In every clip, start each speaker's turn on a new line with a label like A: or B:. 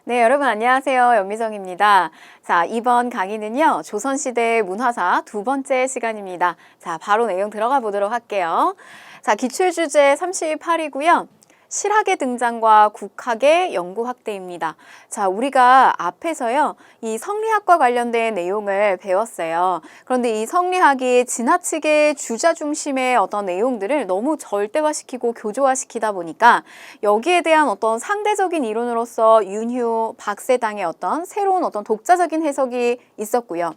A: 네, 여러분 안녕하세요. 연미정입니다. 자, 이번 강의는요, 조선시대 문화사 두 번째 시간입니다. 자, 바로 내용 들어가 보도록 할게요. 자, 기출주제 38이고요. 실학의 등장과 국학의 연구 확대입니다. 자, 우리가 앞에서요, 이 성리학과 관련된 내용을 배웠어요. 그런데 이 성리학이 지나치게 주자 중심의 어떤 내용들을 너무 절대화시키고 교조화시키다 보니까 여기에 대한 어떤 상대적인 이론으로서 윤휴, 박세당의 어떤 새로운 어떤 독자적인 해석이 있었고요.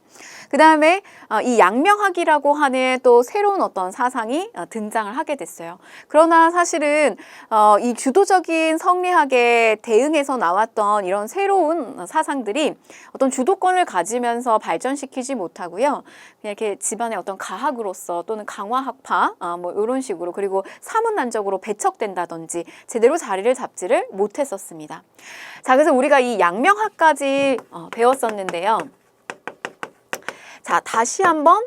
A: 그 다음에 이 양명학이라고 하는 또 새로운 어떤 사상이 등장을 하게 됐어요. 그러나 사실은 이 주도적인 성리학에 대응해서 나왔던 이런 새로운 사상들이 어떤 주도권을 가지면서 발전시키지 못하고요. 그냥 이렇게 집안의 어떤 가학으로서 또는 강화학파 뭐 이런 식으로 그리고 사문난적으로 배척된다든지 제대로 자리를 잡지를 못했었습니다. 자, 그래서 우리가 이 양명학까지 배웠었는데요. 자, 다시 한번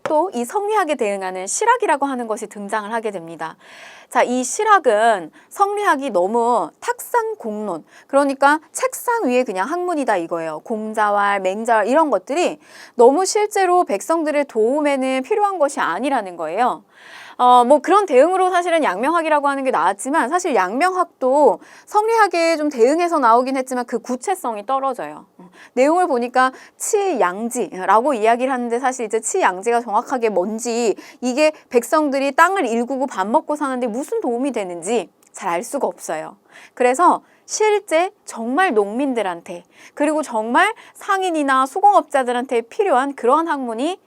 A: 또 이 성리학에 대응하는 실학이라고 하는 것이 등장을 하게 됩니다. 자, 이 실학은 성리학이 너무 탁상공론, 그러니까 책상 위에 그냥 학문이다 이거예요. 공자왈, 맹자왈 이런 것들이 너무 실제로 백성들의 도움에는 필요한 것이 아니라는 거예요. 뭐 그런 대응으로 사실은 양명학이라고 하는 게 나왔지만 사실 양명학도 성리학에 좀 대응해서 나오긴 했지만 그 구체성이 떨어져요. 내용을 보니까 치양지라고 이야기를 하는데 사실 이제 치양지가 정확하게 뭔지 이게 백성들이 땅을 일구고 밥 먹고 사는데 무슨 도움이 되는지 잘 알 수가 없어요. 그래서 실제 정말 농민들한테 그리고 정말 상인이나 수공업자들한테 필요한 그러한 학문이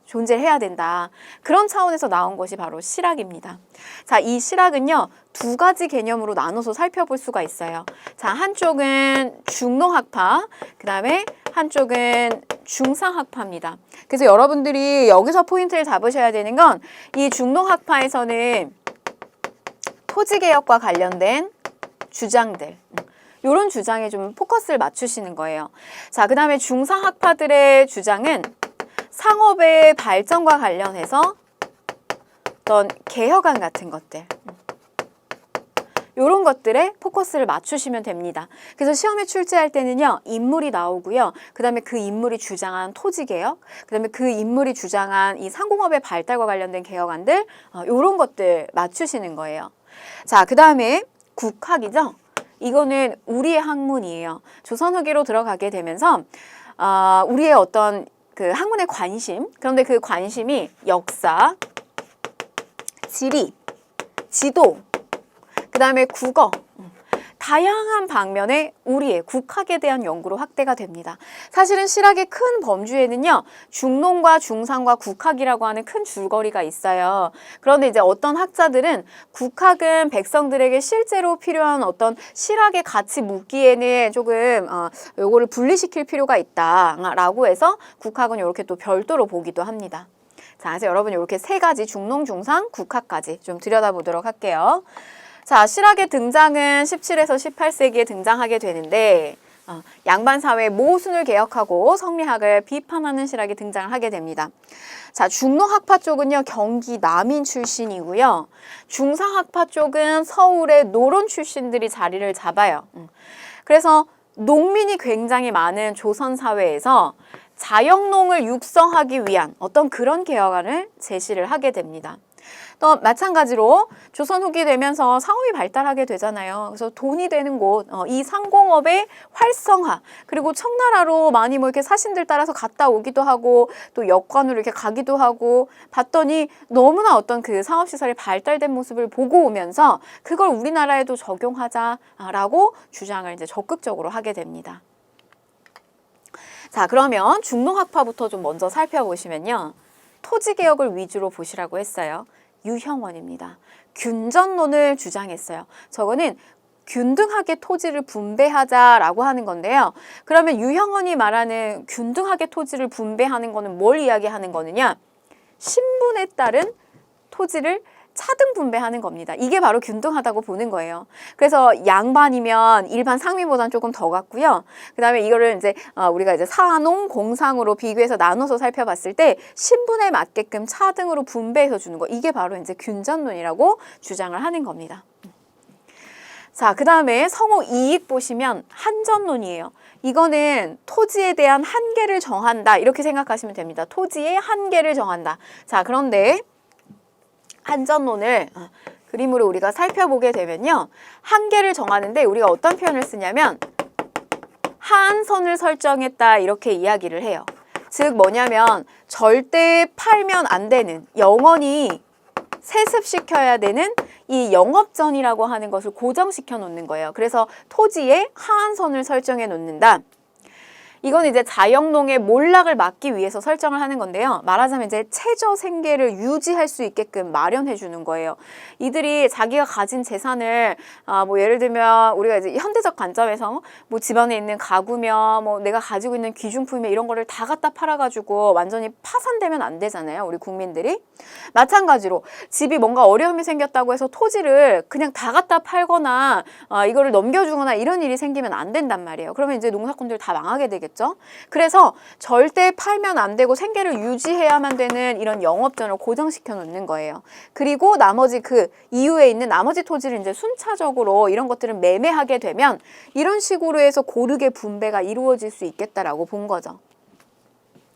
A: 존재해야 된다. 그런 차원에서 나온 것이 바로 실학입니다. 자, 이 실학은요, 두 가지 개념으로 나눠서 살펴볼 수가 있어요. 자, 한쪽은 중농학파, 그 다음에 한쪽은 중상학파입니다. 그래서 여러분들이 여기서 포인트를 잡으셔야 되는 건 이 중농학파에서는 토지개혁과 관련된 주장들, 이런 주장에 좀 포커스를 맞추시는 거예요. 자, 그 다음에 중상학파들의 주장은 상업의 발전과 관련해서 어떤 개혁안 같은 것들, 이런 것들에 포커스를 맞추시면 됩니다. 그래서 시험에 출제할 때는요, 인물이 나오고요. 그 다음에 그 인물이 주장한 토지개혁, 그 다음에 그 인물이 주장한 이 상공업의 발달과 관련된 개혁안들, 이런 것들 맞추시는 거예요. 자, 그 다음에 국학이죠. 이거는 우리의 학문이에요. 조선 후기로 들어가게 되면서 우리의 어떤 그 학문의 관심, 그런데 그 관심이 역사, 지리, 지도, 그 다음에 국어, 다양한 방면의 우리의 국학에 대한 연구로 확대가 됩니다. 사실은 실학의 큰 범주에는요, 중농과 중상과 국학이라고 하는 큰 줄거리가 있어요. 그런데 이제 어떤 학자들은 국학은 백성들에게 실제로 필요한 어떤 실학에 같이 묻기에는 조금 요거를 분리시킬 필요가 있다라고 해서 국학은 이렇게 또 별도로 보기도 합니다. 자, 그래서 여러분 이렇게 세 가지 중농, 중상, 국학까지 좀 들여다보도록 할게요. 자, 실학의 등장은 17에서 18세기에 등장하게 되는데 양반사회 모순을 개혁하고 성리학을 비판하는 실학이 등장을 하게 됩니다. 자, 중농학파 쪽은요, 경기 남인 출신이고요. 중상학파 쪽은 서울의 노론 출신들이 자리를 잡아요. 그래서 농민이 굉장히 많은 조선 사회에서 자영농을 육성하기 위한 어떤 그런 개혁안을 제시를 하게 됩니다. 또 마찬가지로 조선 후기 되면서 상업이 발달하게 되잖아요. 그래서 돈이 되는 곳, 이 상공업의 활성화, 그리고 청나라로 많이 뭐 이렇게 사신들 따라서 갔다 오기도 하고 또 역관으로 이렇게 가기도 하고 봤더니 너무나 어떤 그 상업시설이 발달된 모습을 보고 오면서 그걸 우리나라에도 적용하자라고 주장을 이제 적극적으로 하게 됩니다. 자, 그러면 중농학파부터 좀 먼저 살펴보시면요. 토지개혁을 위주로 보시라고 했어요. 유형원입니다. 균전론을 주장했어요. 저거는 균등하게 토지를 분배하자라고 하는 건데요. 그러면 유형원이 말하는 균등하게 토지를 분배하는 거는 뭘 이야기하는 거느냐? 신분에 따른 토지를 차등 분배하는 겁니다. 이게 바로 균등하다고 보는 거예요. 그래서 양반이면 일반 상민보다는 조금 더 같고요. 그 다음에 이거를 이제 우리가 이제 사농, 공상으로 비교해서 나눠서 살펴봤을 때 신분에 맞게끔 차등으로 분배해서 주는 거, 이게 바로 이제 균전론이라고 주장을 하는 겁니다. 자, 그 다음에 성호 2익 보시면 한전론이에요. 이거는 토지에 대한 한계를 정한다. 이렇게 생각하시면 됩니다. 토지의 한계를 정한다. 자, 그런데 한전론을 그림으로 우리가 살펴보게 되면요. 한계를 정하는데 우리가 어떤 표현을 쓰냐면 하한선을 설정했다 이렇게 이야기를 해요. 즉 뭐냐면 절대 팔면 안 되는, 영원히 세습시켜야 되는 이 영업전이라고 하는 것을 고정시켜 놓는 거예요. 그래서 토지에 하한선을 설정해 놓는다. 이건 이제 자영농의 몰락을 막기 위해서 설정을 하는 건데요. 말하자면 이제 최저 생계를 유지할 수 있게끔 마련해 주는 거예요. 이들이 자기가 가진 재산을 뭐 예를 들면 우리가 이제 현대적 관점에서 뭐 집안에 있는 가구며 뭐 내가 가지고 있는 귀중품이며 이런 거를 다 갖다 팔아가지고 완전히 파산되면 안 되잖아요. 우리 국민들이. 마찬가지로 집이 뭔가 어려움이 생겼다고 해서 토지를 그냥 다 갖다 팔거나 이거를 넘겨주거나 이런 일이 생기면 안 된단 말이에요. 그러면 이제 농사꾼들 다 망하게 되겠죠. 그래서 절대 팔면 안 되고 생계를 유지해야만 되는 이런 영업전을 고정시켜 놓는 거예요. 그리고 나머지 그 이후에 있는 나머지 토지를 이제 순차적으로 이런 것들을 매매하게 되면 이런 식으로 해서 고르게 분배가 이루어질 수 있겠다라고 본 거죠.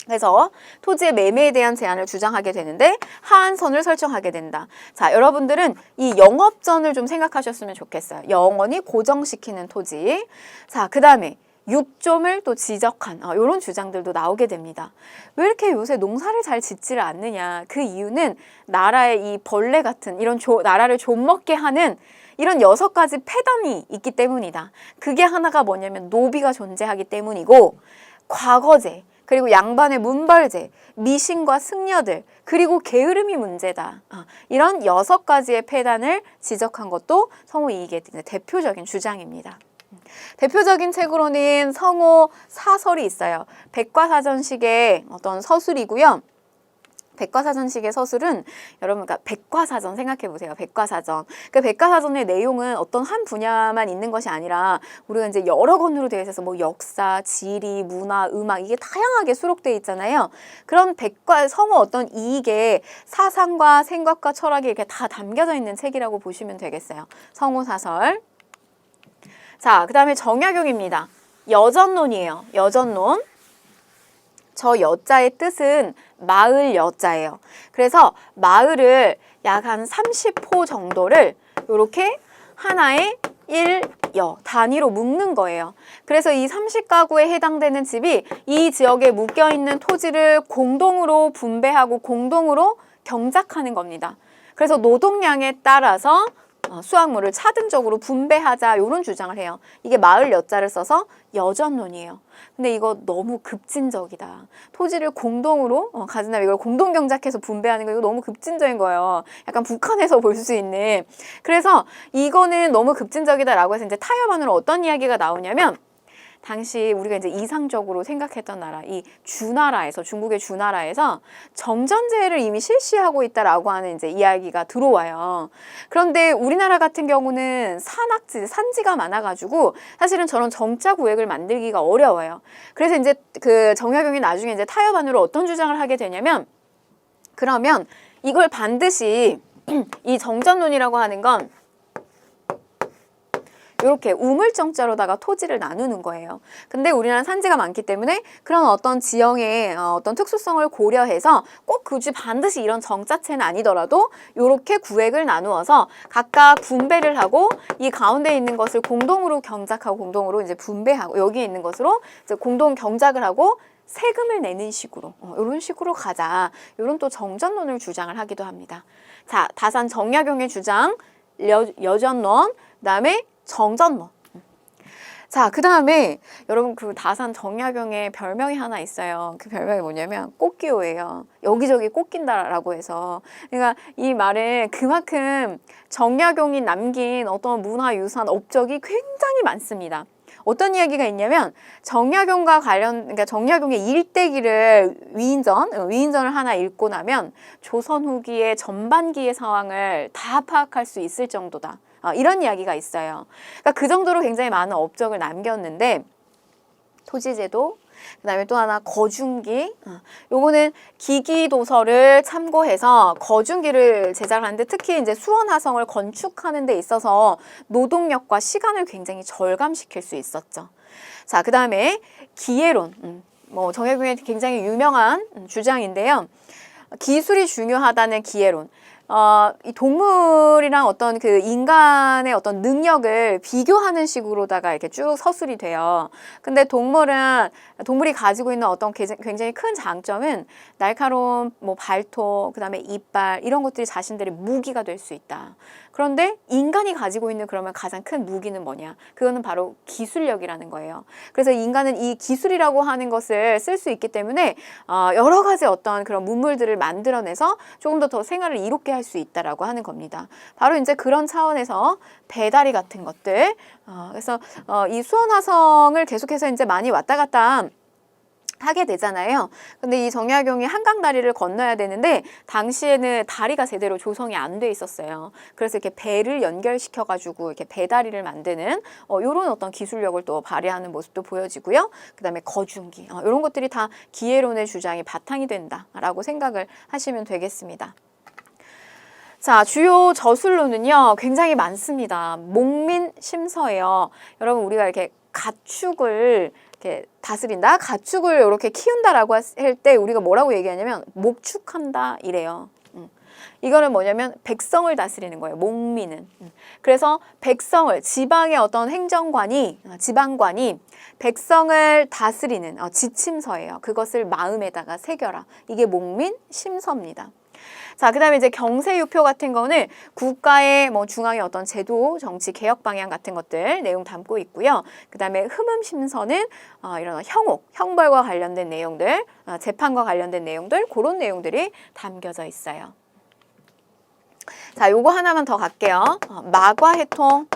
A: 그래서 토지의 매매에 대한 제한을 주장하게 되는데 하한선을 설정하게 된다. 자, 여러분들은 이 영업전을 좀 생각하셨으면 좋겠어요. 영원히 고정시키는 토지. 자, 그 다음에 육점을 또 지적한 이런 주장들도 나오게 됩니다. 왜 이렇게 요새 농사를 잘 짓지를 않느냐. 그 이유는 나라의 이 벌레 같은 이런 나라를 좀먹게 하는 이런 6가지 폐단이 있기 때문이다. 그게 하나가 뭐냐면 노비가 존재하기 때문이고 과거제, 그리고 양반의 문벌제, 미신과 승려들, 그리고 게으름이 문제다. 이런 6가지의 폐단을 지적한 것도 성호 이익의 대표적인 주장입니다. 대표적인 책으로는 성호 사설이 있어요. 백과사전식의 어떤 서술이고요. 백과사전식의 서술은 여러분, 그러니까 백과사전 생각해 보세요. 백과사전. 그 백과사전의 내용은 어떤 한 분야만 있는 것이 아니라 우리가 이제 여러 권으로 되어 있어서 뭐 역사, 지리, 문화, 음악 이게 다양하게 수록되어 있잖아요. 그런 성호 어떤 이익의 사상과 생각과 철학이 이렇게 다 담겨져 있는 책이라고 보시면 되겠어요. 성호 사설. 자, 그 다음에 정약용입니다. 여전론이에요. 여전론. 저 여자의 뜻은 마을 여자예요. 그래서 마을을 약 한 30호 정도를 이렇게 하나의 1여 단위로 묶는 거예요. 그래서 이 30가구에 해당되는 집이 이 지역에 묶여있는 토지를 공동으로 분배하고 공동으로 경작하는 겁니다. 그래서 노동량에 따라서 수확물을 차등적으로 분배하자 이런 주장을 해요. 이게 마을 여자를 써서 여전론이에요. 근데 이거 너무 급진적이다. 토지를 공동으로 가진 다음에 이걸 공동 경작해서 분배하는 거 이거 너무 급진적인 거예요. 약간 북한에서 볼 수 있는. 그래서 이거는 너무 급진적이다라고 해서 이제 타협안으로 어떤 이야기가 나오냐면 당시 우리가 이제 이상적으로 생각했던 나라, 이 주나라에서, 중국의 주나라에서 정전제를 이미 실시하고 있다라고 하는 이제 이야기가 들어와요. 그런데 우리나라 같은 경우는 산지가 많아가지고 사실은 저런 정자 구획을 만들기가 어려워요. 그래서 이제 그 정약용이 나중에 이제 타협안으로 어떤 주장을 하게 되냐면 그러면 이걸 반드시 이 정전론이라고 하는 건 이렇게 우물정자로다가 토지를 나누는 거예요. 근데 우리나라는 산지가 많기 때문에 그런 어떤 지형의 어떤 특수성을 고려해서 꼭 굳이 반드시 이런 정자체는 아니더라도 이렇게 구획을 나누어서 각각 분배를 하고 이 가운데 있는 것을 공동으로 경작하고 공동으로 이제 분배하고 여기에 있는 것으로 이제 공동 경작을 하고 세금을 내는 식으로 이런 식으로 가자. 이런 또 정전론을 주장을 하기도 합니다. 자, 다산 정약용의 주장, 여전론, 그다음에 정전론. 자, 그 다음에 여러분 그 다산 정약용의 별명이 하나 있어요. 그 별명이 뭐냐면 꽃기호예요. 여기저기 꽃긴다라고 해서. 그러니까 이 말은 그만큼 정약용이 남긴 어떤 문화유산 업적이 굉장히 많습니다. 어떤 이야기가 있냐면 정약용과 그러니까 정약용의 일대기를 위인전을 하나 읽고 나면 조선 후기의 전반기의 상황을 다 파악할 수 있을 정도다. 이런 이야기가 있어요. 그러니까 그 정도로 굉장히 많은 업적을 남겼는데 토지제도, 그다음에 또 하나 거중기. 요거는 기기 도서를 참고해서 거중기를 제작하는데 특히 이제 수원화성을 건축하는 데 있어서 노동력과 시간을 굉장히 절감시킬 수 있었죠. 자, 그다음에 기회론. 뭐 정약용의 굉장히 유명한 주장인데요. 기술이 중요하다는 기회론. 이 동물이랑 어떤 그 인간의 어떤 능력을 비교하는 식으로다가 이렇게 쭉 서술이 돼요. 근데 동물이 가지고 있는 어떤 굉장히 큰 장점은 날카로운 뭐 발톱, 그다음에 이빨 이런 것들이 자신들의 무기가 될 수 있다. 그런데 인간이 가지고 있는 그러면 가장 큰 무기는 뭐냐? 그거는 바로 기술력이라는 거예요. 그래서 인간은 이 기술이라고 하는 것을 쓸 수 있기 때문에 여러 가지 어떤 그런 문물들을 만들어내서 조금 더 생활을 이롭게 할 수 있다라고 하는 겁니다. 바로 이제 그런 차원에서 배다리 같은 것들. 그래서 이 수원화성을 계속해서 이제 많이 왔다 갔다 하게 되잖아요. 근데 이 정약용이 한강 다리를 건너야 되는데 당시에는 다리가 제대로 조성이 안 돼 있었어요. 그래서 이렇게 배를 연결시켜 가지고 이렇게 배다리를 만드는 요런 어떤 기술력을 또 발휘하는 모습도 보여지고요. 그다음에 거중기. 이런 것들이 다 기회론의 주장이 바탕이 된다라고 생각을 하시면 되겠습니다. 자, 주요 저술로는요, 굉장히 많습니다. 목민심서예요. 여러분, 우리가 이렇게 가축을 이렇게 다스린다, 가축을 이렇게 키운다라고 할 때 우리가 뭐라고 얘기하냐면 목축한다 이래요. 이거는 뭐냐면 백성을 다스리는 거예요. 목민은. 그래서 백성을 지방의 어떤 지방관이 백성을 다스리는 지침서예요. 그것을 마음에다가 새겨라. 이게 목민심서입니다. 자, 그다음에 이제 경세유표 같은 거는 국가의 뭐 중앙의 어떤 제도, 정치 개혁 방향 같은 것들 내용 담고 있고요. 그다음에 흠음심서는 이런 형벌과 관련된 내용들, 재판과 관련된 내용들, 그런 내용들이 담겨져 있어요. 자, 요거 하나만 더 갈게요. 마과해통.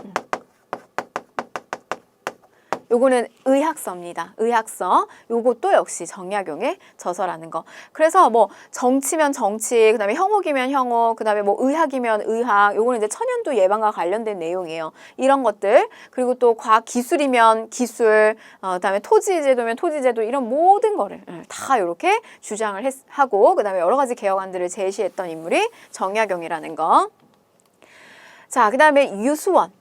A: 요거는 의학서입니다. 의학서. 요것도 역시 정약용의 저서라는 거. 그래서 뭐 정치면 정치, 그다음에 형옥이면 형옥, 그다음에 뭐 의학이면 의학. 요거는 이제 천연두 예방과 관련된 내용이에요. 이런 것들. 그리고 또 과학 기술이면 기술, 그다음에 토지제도면 토지제도 이런 모든 거를 다 이렇게 주장을 하고 그다음에 여러 가지 개혁안들을 제시했던 인물이 정약용이라는 거. 자, 그다음에 유수원.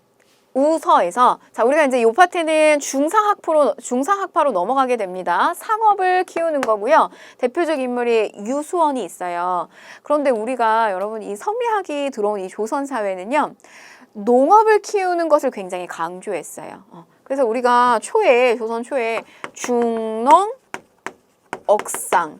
A: 우서에서 자, 우리가 이제 이 파트는 중상학파로 넘어가게 됩니다. 상업을 키우는 거고요. 대표적 인물이 유수원이 있어요. 그런데 우리가 여러분 이 성리학이 들어온 이 조선 사회는요. 농업을 키우는 것을 굉장히 강조했어요. 그래서 우리가 조선 초에 중농 억상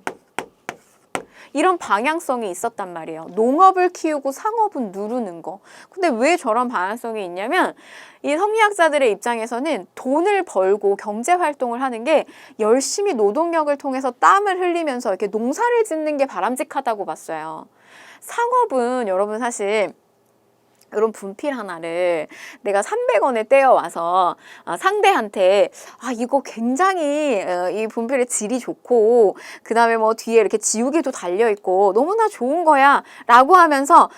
A: 이런 방향성이 있었단 말이에요. 농업을 키우고 상업은 누르는 거. 근데 왜 저런 방향성이 있냐면 이 성리학자들의 입장에서는 돈을 벌고 경제 활동을 하는 게 열심히 노동력을 통해서 땀을 흘리면서 이렇게 농사를 짓는 게 바람직하다고 봤어요. 상업은 여러분 사실 이런 분필 하나를 내가 300원에 떼어와서 상대한테 이거 굉장히 이 분필의 질이 좋고 그 다음에 뭐 뒤에 이렇게 지우개도 달려있고 너무나 좋은 거야 라고 하면서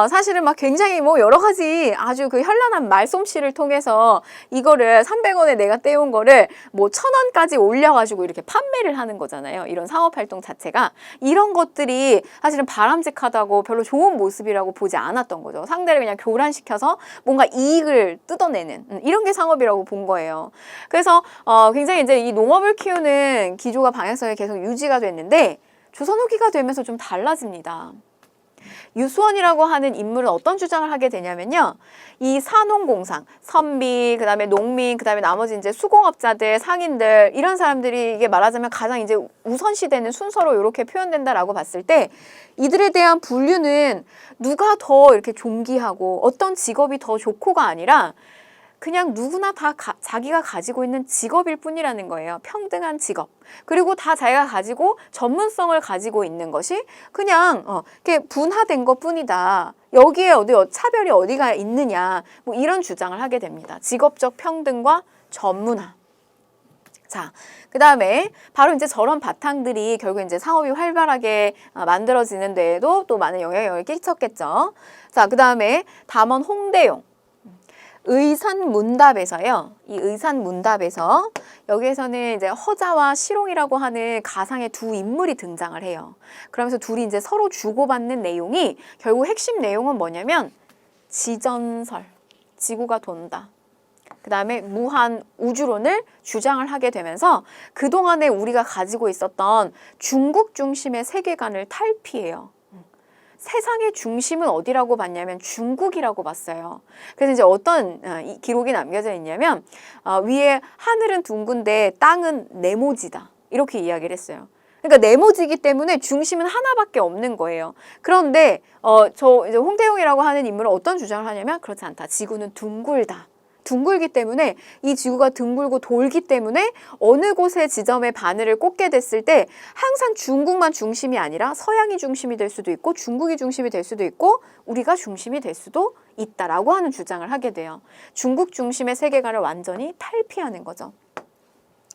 A: 사실은 막 굉장히 뭐 여러 가지 아주 그 현란한 말솜씨를 통해서 이거를 300원에 내가 떼온 거를 뭐 1000원까지 올려가지고 이렇게 판매를 하는 거잖아요. 이런 상업활동 자체가. 이런 것들이 사실은 바람직하다고 별로 좋은 모습이라고 보지 않았던 거죠. 상대를 그냥 교란시켜서 뭔가 이익을 뜯어내는 이런 게 상업이라고 본 거예요. 그래서 굉장히 이제 이 농업을 키우는 기조가 방향성이 계속 유지가 됐는데 조선 후기가 되면서 좀 달라집니다. 유수원이라고 하는 인물은 어떤 주장을 하게 되냐면요. 이 산농공상, 선비, 그 다음에 농민, 그 다음에 나머지 이제 수공업자들, 상인들, 이런 사람들이 이게 말하자면 가장 이제 우선시되는 순서로 이렇게 표현된다라고 봤을 때 이들에 대한 분류는 누가 더 이렇게 존귀하고 어떤 직업이 더 좋고가 아니라 그냥 누구나 다 자기가 가지고 있는 직업일 뿐이라는 거예요. 평등한 직업. 그리고 다 자기가 가지고 전문성을 가지고 있는 것이 그냥 이렇게 분화된 것 뿐이다. 여기에 차별이 어디가 있느냐. 뭐 이런 주장을 하게 됩니다. 직업적 평등과 전문화. 자, 그 다음에 바로 이제 저런 바탕들이 결국 이제 상업이 활발하게 만들어지는 데에도 또 많은 영향을 끼쳤겠죠. 자, 그 다음에 담원 홍대용. 의산문답에서요. 이 의산문답에서 여기에서는 이제 허자와 시롱이라고 하는 가상의 두 인물이 등장을 해요. 그러면서 둘이 이제 서로 주고받는 내용이 결국 핵심 내용은 뭐냐면 지전설, 지구가 돈다. 그 다음에 무한 우주론을 주장을 하게 되면서 그동안에 우리가 가지고 있었던 중국 중심의 세계관을 탈피해요. 세상의 중심은 어디라고 봤냐면 중국이라고 봤어요. 그래서 이제 어떤 기록이 남겨져 있냐면 위에 하늘은 둥근데 땅은 네모지다. 이렇게 이야기를 했어요. 그러니까 네모지기 때문에 중심은 하나밖에 없는 거예요. 그런데 저 이제 홍대용이라고 하는 인물은 어떤 주장을 하냐면 그렇지 않다. 지구는 둥글다. 둥글기 때문에 이 지구가 둥글고 돌기 때문에 어느 곳에 지점에 바늘을 꽂게 됐을 때 항상 중국만 중심이 아니라 서양이 중심이 될 수도 있고 중국이 중심이 될 수도 있고 우리가 중심이 될 수도 있다라고 하는 주장을 하게 돼요. 중국 중심의 세계관을 완전히 탈피하는 거죠.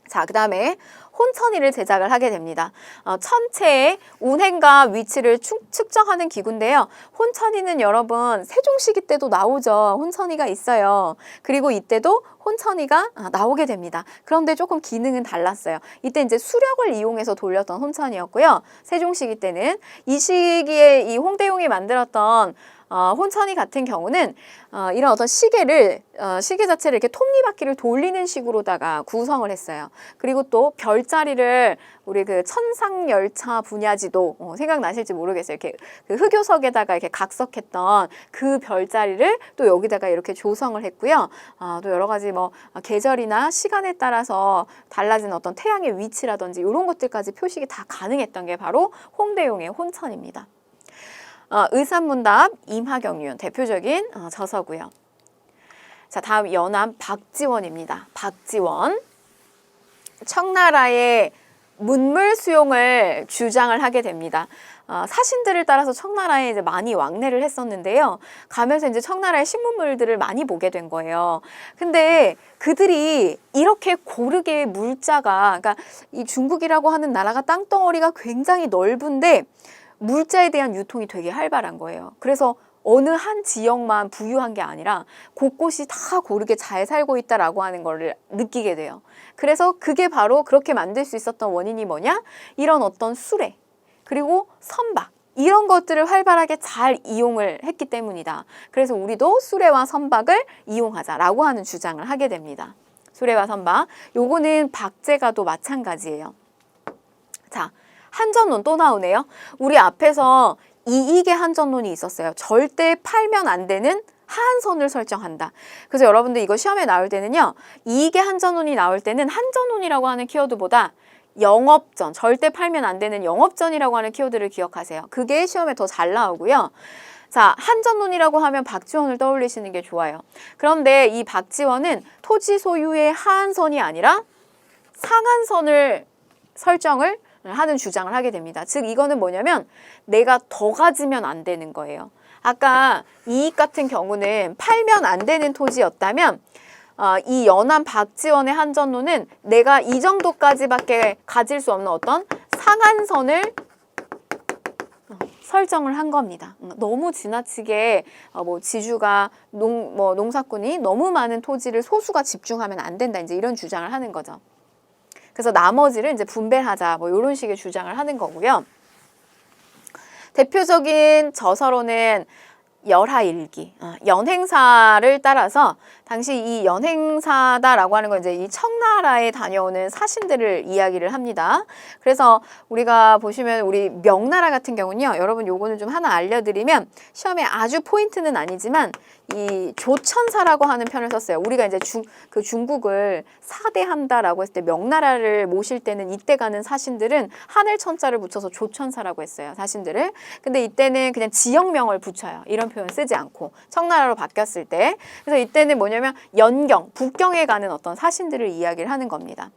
A: 자, 그 다음에 혼천이를 제작을 하게 됩니다. 천체의 운행과 위치를 측정하는 기구인데요. 혼천이는 여러분 세종시기 때도 나오죠. 혼천이가 있어요. 그리고 이때도 혼천이가 나오게 됩니다. 그런데 조금 기능은 달랐어요. 이때 이제 수력을 이용해서 돌렸던 혼천이었고요. 세종시기 때는 이 시기에 이 홍대용이 만들었던 혼천이 같은 경우는 이런 어떤 시계 자체를 이렇게 톱니바퀴를 돌리는 식으로다가 구성을 했어요. 그리고 또 별자리를 우리 그 천상열차 분야지도 생각나실지 모르겠어요. 이렇게 그 흑요석에다가 이렇게 각석했던 그 별자리를 또 여기다가 이렇게 조성을 했고요. 또 여러 가지 뭐 계절이나 시간에 따라서 달라진 어떤 태양의 위치라든지 이런 것들까지 표식이 다 가능했던 게 바로 홍대용의 혼천입니다. 의산문답 임하경륜 대표적인 저서고요. 자, 다음 연암 박지원입니다. 박지원. 청나라의 문물 수용을 주장을 하게 됩니다. 사신들을 따라서 청나라에 이제 많이 왕래를 했었는데요. 가면서 이제 청나라의 신문물들을 많이 보게 된 거예요. 근데 그들이 이렇게 고르게 물자가, 그러니까 이 중국이라고 하는 나라가 땅덩어리가 굉장히 넓은데 물자에 대한 유통이 되게 활발한 거예요. 그래서 어느 한 지역만 부유한 게 아니라 곳곳이 다 고르게 잘 살고 있다라고 하는 거를 느끼게 돼요. 그래서 그게 바로 그렇게 만들 수 있었던 원인이 뭐냐? 이런 어떤 수레, 그리고 선박, 이런 것들을 활발하게 잘 이용을 했기 때문이다. 그래서 우리도 수레와 선박을 이용하자라고 하는 주장을 하게 됩니다. 수레와 선박. 요거는 박제가도 마찬가지예요. 자, 한전론 또 나오네요. 우리 앞에서 이익의 한전론이 있었어요. 절대 팔면 안 되는 하한선을 설정한다. 그래서 여러분들 이거 시험에 나올 때는요. 이익의 한전론이 나올 때는 한전론이라고 하는 키워드보다 영업전, 절대 팔면 안 되는 영업전이라고 하는 키워드를 기억하세요. 그게 시험에 더 잘 나오고요. 자, 한전론이라고 하면 박지원을 떠올리시는 게 좋아요. 그런데 이 박지원은 토지 소유의 하한선이 아니라 상한선을 설정을 하는 주장을 하게 됩니다. 즉 이거는 뭐냐면 내가 더 가지면 안 되는 거예요. 아까 이익 같은 경우는 팔면 안 되는 토지였다면 이 연암 박지원의 한전론은 내가 이 정도까지밖에 가질 수 없는 어떤 상한선을 설정을 한 겁니다. 너무 지나치게 뭐 지주가 농사꾼이 너무 많은 토지를 소수가 집중하면 안 된다. 이제 이런 주장을 하는 거죠. 그래서 나머지를 이제 분배하자 뭐 이런 식의 주장을 하는 거고요. 대표적인 저서로는 열하일기, 연행사를 따라서 당시 이 연행사다라고 하는 건 이제 이 청나라에 다녀오는 사신들을 이야기를 합니다. 그래서 우리가 보시면 우리 명나라 같은 경우는요, 여러분 요거는 좀 하나 알려드리면 시험에 아주 포인트는 아니지만 이 조천사라고 하는 편을 썼어요. 우리가 이제 중국을 사대한다라고 했을 때 명나라를 모실 때는 이때 가는 사신들은 하늘 천자를 붙여서 조천사라고 했어요. 사신들을. 근데 이때는 그냥 지역명을 붙여요. 이런 표현 쓰지 않고 청나라로 바뀌었을 때. 그래서 이때는 뭐냐면 연경, 북경에 가는 어떤 사신들을 이야기를 하는 겁니다.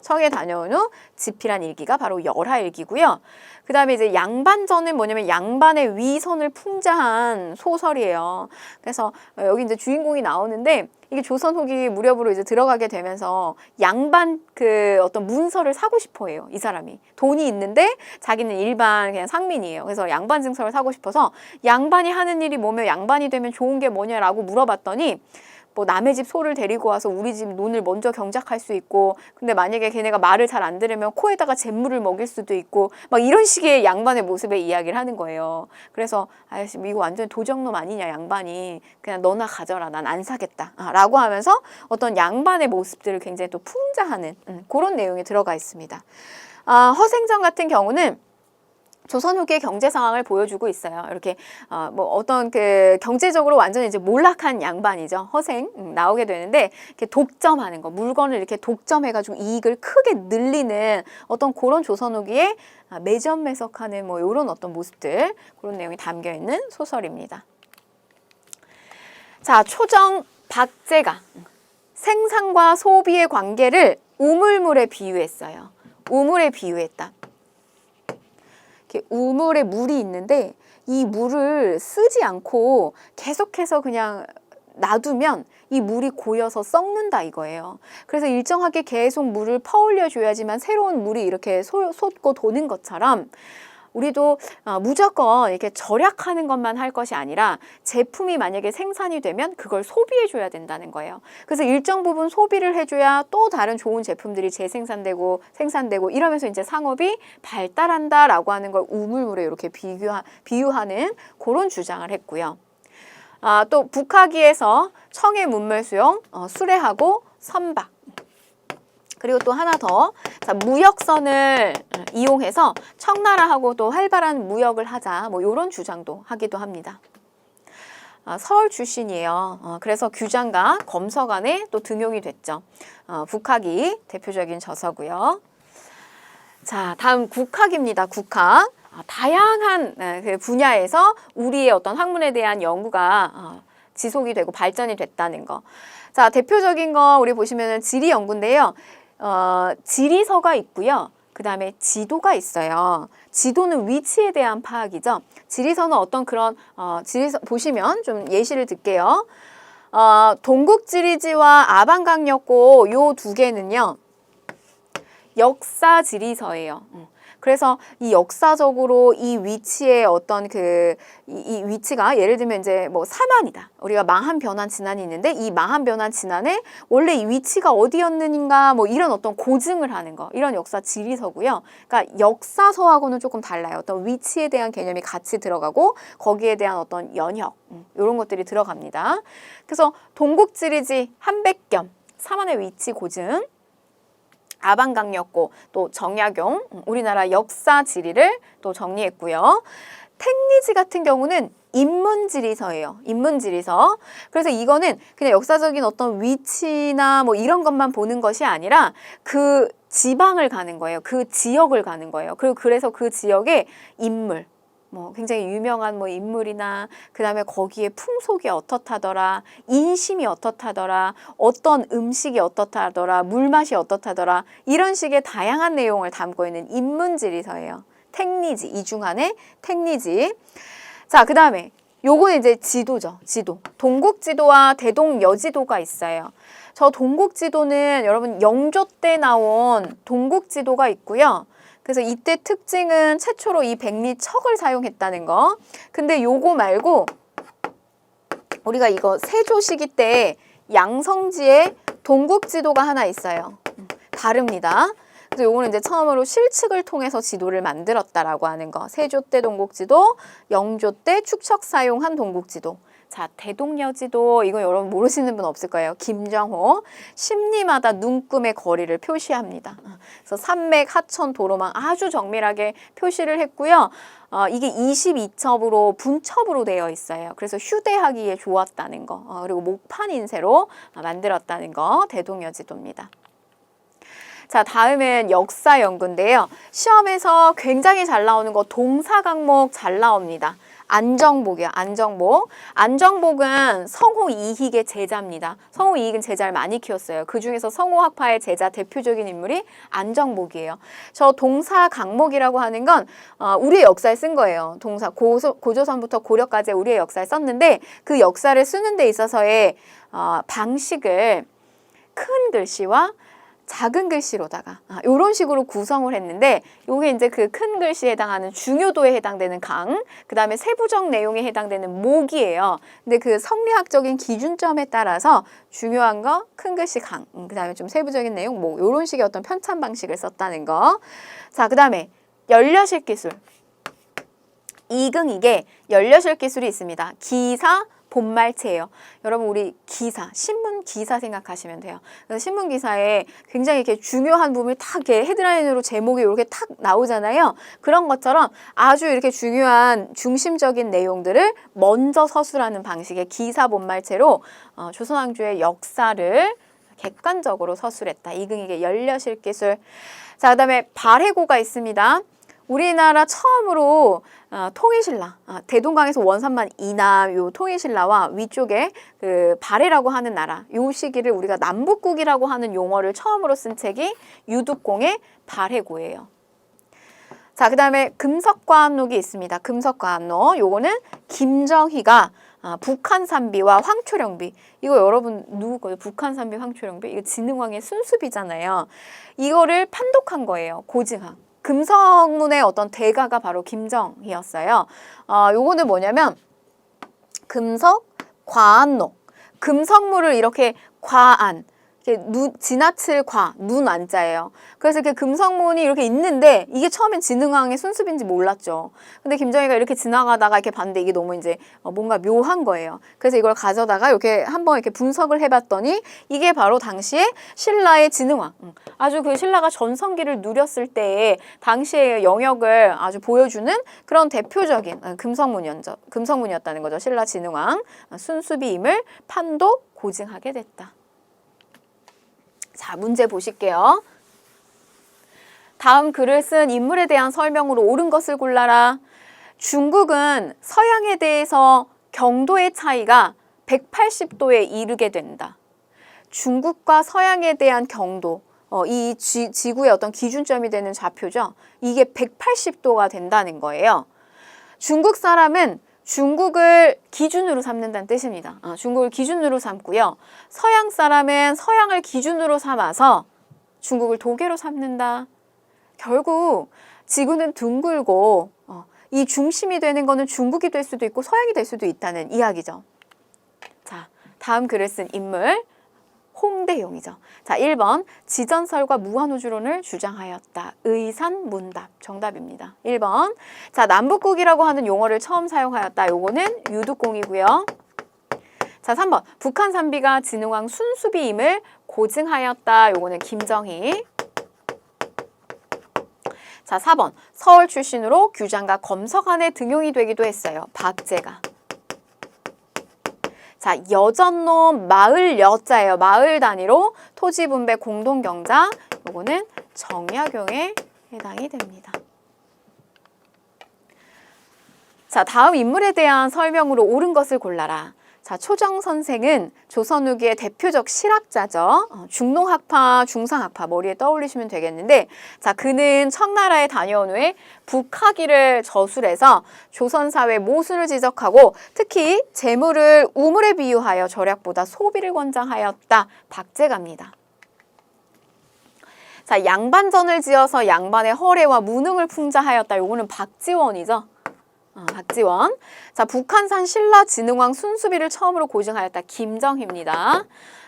A: 청에 다녀온 후 집필한 일기가 바로 열하일기고요. 그 다음에 이제 양반전은 뭐냐면 양반의 위선을 풍자한 소설이에요. 그래서 여기 이제 주인공이 나오는데 이게 조선 후기 무렵으로 이제 들어가게 되면서 양반 그 어떤 문서를 사고 싶어 해요. 이 사람이. 돈이 있는데 자기는 일반 그냥 상민이에요. 그래서 양반 증서를 사고 싶어서 양반이 하는 일이 뭐며 양반이 되면 좋은 게 뭐냐라고 물어봤더니 뭐 남의 집 소를 데리고 와서 우리 집 논을 먼저 경작할 수 있고, 근데 만약에 걔네가 말을 잘 안 들으면 코에다가 잿물을 먹일 수도 있고, 막 이런 식의 양반의 모습의 이야기를 하는 거예요. 그래서 아저씨 이거 완전 도적놈 아니냐 양반이, 그냥 너나 가져라, 난 안 사겠다 라고 하면서 어떤 양반의 모습들을 굉장히 또 풍자하는 그런 내용이 들어가 있습니다. 허생전 같은 경우는 조선 후기의 경제 상황을 보여주고 있어요. 이렇게 뭐 어떤 그 경제적으로 완전히 이제 몰락한 양반이죠. 허생 나오게 되는데, 이렇게 독점하는 거, 물건을 이렇게 독점해가지고 이익을 크게 늘리는 어떤 그런 조선 후기의 매점매석하는 뭐 이런 어떤 모습들, 그런 내용이 담겨 있는 소설입니다. 자, 초정 박제가 생산과 소비의 관계를 우물물에 비유했어요. 우물에 비유했다. 우물에 물이 있는데 이 물을 쓰지 않고 계속해서 그냥 놔두면 이 물이 고여서 썩는다 이거예요. 그래서 일정하게 계속 물을 퍼올려 줘야지만 새로운 물이 이렇게 솟고 도는 것처럼, 우리도 무조건 이렇게 절약하는 것만 할 것이 아니라 제품이 만약에 생산이 되면 그걸 소비해 줘야 된다는 거예요. 그래서 일정 부분 소비를 해줘야 또 다른 좋은 제품들이 재생산되고 생산되고 이러면서 이제 상업이 발달한다라고 하는 걸 우물물에 이렇게 비유하는 그런 주장을 했고요. 또 북하기에서 청해 문물 수용, 수레하고 선박, 그리고 또 하나 더, 자, 무역선을 이용해서 청나라하고 또 활발한 무역을 하자, 뭐 이런 주장도 하기도 합니다. 서울 출신이에요. 그래서 규장과 검서관에 또 등용이 됐죠. 북학이 대표적인 저서고요. 자, 다음 국학입니다. 국학. 다양한 그 분야에서 우리의 어떤 학문에 대한 연구가 지속이 되고 발전이 됐다는 거. 자, 대표적인 거 우리 보시면은 지리 연구인데요. 지리서가 있고요. 그 다음에 지도가 있어요. 지도는 위치에 대한 파악이죠. 지리서는 어떤 그런 지리서 보시면 좀 예시를 들게요. 동국지리지와 아방강역고 요 두 개는요, 역사 지리서예요. 그래서 이 역사적으로 이 위치의 어떤 이 위치가, 예를 들면 이제 뭐 사만이다. 우리가 마한 변환 진안이 있는데 이 마한 변환 진안에 원래 이 위치가 어디였는가 뭐 이런 어떤 고증을 하는 거, 이런 역사 지리서고요. 그러니까 역사서하고는 조금 달라요. 어떤 위치에 대한 개념이 같이 들어가고 거기에 대한 어떤 연혁, 이런 것들이 들어갑니다. 그래서 동국지리지 한백겸, 사만의 위치 고증, 아방강역고, 또 정약용, 우리나라 역사 지리를 또 정리했고요. 택리지 같은 경우는 인문지리서예요. 인문지리서. 그래서 이거는 그냥 역사적인 어떤 위치나 뭐 이런 것만 보는 것이 아니라 그 지방을 가는 거예요. 그 지역을 가는 거예요. 그리고 그래서 그 지역의 인물, 뭐 굉장히 유명한 뭐 인물이나 그다음에 거기에 풍속이 어떻다더라, 인심이 어떻다더라, 어떤 음식이 어떻다더라, 물맛이 어떻다더라, 이런 식의 다양한 내용을 담고 있는 인문지리서예요. 택리지, 이중한의 택리지. 자, 그 다음에 요거는 이제 지도죠. 지도. 동국지도와 대동여지도가 있어요. 저 동국지도는 여러분 영조 때 나온 동국지도가 있고요. 그래서 이때 특징은 최초로 이 백리척을 사용했다는 거. 근데 요거 말고 우리가 이거 세조 시기 때 양성지에 동국지도가 하나 있어요. 다릅니다. 그래서 요거는 이제 처음으로 실측을 통해서 지도를 만들었다라고 하는 거. 세조 때 동국지도, 영조 때 축척 사용한 동국지도. 자, 대동여지도, 이거 여러분 모르시는 분 없을 거예요. 김정호. 십리마다 눈금의 거리를 표시합니다. 그래서 산맥, 하천, 도로망 아주 정밀하게 표시를 했고요. 이게 22첩으로 분첩으로 되어 있어요. 그래서 휴대하기에 좋았다는 거. 그리고 목판 인쇄로 만들었다는 거. 대동여지도입니다. 자, 다음은 역사 연구인데요. 시험에서 굉장히 잘 나오는 거 동사 강목 잘 나옵니다. 안정복이요. 안정복. 안정복은 성호 이익의 제자입니다. 성호 이익은 제자를 많이 키웠어요. 그중에서 성호 학파의 제자 대표적인 인물이 안정복이에요. 저 동사 강목이라고 하는 건 우리의 역사에 쓴 거예요. 동사 고조선부터 고려까지 우리의 역사에 썼는데 그 역사를 쓰는 데 있어서의 방식을 큰 글씨와 작은 글씨로다가 이런 식으로 구성을 했는데 요게 이제 그 큰 글씨에 해당하는 중요도에 해당되는 강, 그 다음에 세부적 내용에 해당되는 목이에요. 근데 그 성리학적인 기준점에 따라서 중요한 거 큰 글씨 강, 그 다음에 좀 세부적인 내용 목, 요런 식의 어떤 편찬 방식을 썼다는 거. 자, 그 다음에 연려실 기술. 이게 연려실 기술이 있습니다. 기사, 본말체예요. 여러분 우리 기사, 신문 기사 생각하시면 돼요. 그래서 신문 기사에 굉장히 이렇게 중요한 부분이 탁 이렇게 헤드라인으로 제목이 이렇게 탁 나오잖아요. 그런 것처럼 아주 이렇게 중요한 중심적인 내용들을 먼저 서술하는 방식의 기사 본말체로 조선왕조의 역사를 객관적으로 서술했다. 이게 연려실 기술. 자, 그다음에 발해고가 있습니다. 우리나라 처음으로 통일신라, 대동강에서 원산만 이남 요 통일신라와 위쪽에 그 발해라고 하는 나라, 요 시기를 우리가 남북국이라고 하는 용어를 처음으로 쓴 책이 유득공의 발해고예요. 자, 그 다음에 금석과합록이 있습니다. 금석과합록, 요거는 김정희가 북한산비와 황초령비, 이거 여러분 누구 거예요? 북한산비, 황초령비? 이거 진흥왕의 순수비잖아요. 이거를 판독한 거예요. 고증한. 금석문의 어떤 대가가 바로 김정희였어요. 요거는 뭐냐면 금석 과안록, 금석물을 이렇게 과안, 지나칠 과, 눈 안자예요. 그래서 이렇게 금석문이 이렇게 있는데 이게 처음엔 진흥왕의 순수비인지 몰랐죠. 근데 김정희가 이렇게 지나가다가 이렇게 봤는데 이게 너무 이제 뭔가 묘한 거예요. 그래서 이걸 가져다가 이렇게 한번 이렇게 분석을 해봤더니 이게 바로 당시에 신라의 진흥왕, 아주 그 신라가 전성기를 누렸을 때의 당시의 영역을 아주 보여주는 그런 대표적인 금석문이었다는 거죠. 신라 진흥왕 순수비임을 판독 고증하게 됐다. 자, 문제 보실게요. 다음 글을 쓴 인물에 대한 설명으로 옳은 것을 골라라. 중국은 서양에 대해서 경도의 차이가 180도에 이르게 된다. 중국과 서양에 대한 경도, 이 지구의 어떤 기준점이 되는 좌표죠. 이게 180도가 된다는 거예요. 중국 사람은 중국을 기준으로 삼는다는 뜻입니다. 중국을 기준으로 삼고요. 서양 사람은 서양을 기준으로 삼아서 중국을 도계로 삼는다. 결국 지구는 둥글고 이 중심이 되는 거는 중국이 될 수도 있고 서양이 될 수도 있다는 이야기죠. 자, 다음 글을 쓴 인물. 홍대용이죠. 자, 1번 지전설과 무한우주론을 주장하였다. 의산문답 정답입니다. 1번. 자, 남북국이라고 하는 용어를 처음 사용하였다. 요거는 유득공이고요. 자, 3번 북한산비가 진흥왕 순수비임을 고증하였다. 요거는 김정희. 자, 4번 서울 출신으로 규장과 검서관에 등용이 되기도 했어요. 박제가. 자, 여전놈 마을 여자예요. 마을 단위로 토지 분배 공동경자, 요거는 정약용에 해당이 됩니다. 자, 다음 인물에 대한 설명으로 옳은 것을 골라라. 자, 초정 선생은 조선 후기의 대표적 실학자죠. 중농학파, 중상학파 머리에 떠올리시면 되겠는데, 자, 그는 청나라에 다녀온 후에 북학위를 저술해서 조선 사회 모순을 지적하고 특히 재물을 우물에 비유하여 절약보다 소비를 권장하였다. 박제가입니다. 자, 양반전을 지어서 양반의 허례와 무능을 풍자하였다. 요거는 박지원이죠. 박지원. 자, 북한산 신라 진흥왕 순수비를 처음으로 고증하였다. 김정희입니다.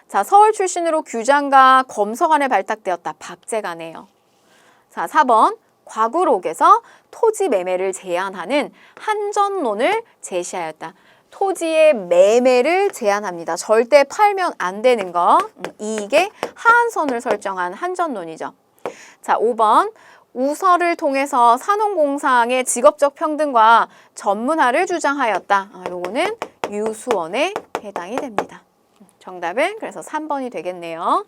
A: 자, 서울 출신으로 규장과 검서관에 발탁되었다. 박제가네요. 자, 4번 과구록에서 토지 매매를 제한하는 한전론을 제시하였다. 토지의 매매를 제한합니다. 절대 팔면 안 되는 거. 이게 하한선을 설정한 한전론이죠. 자, 5번 우서를 통해서 산업공상의 직업적 평등과 전문화를 주장하였다. 요거는 유수원에 해당이 됩니다. 정답은 그래서 3번이 되겠네요.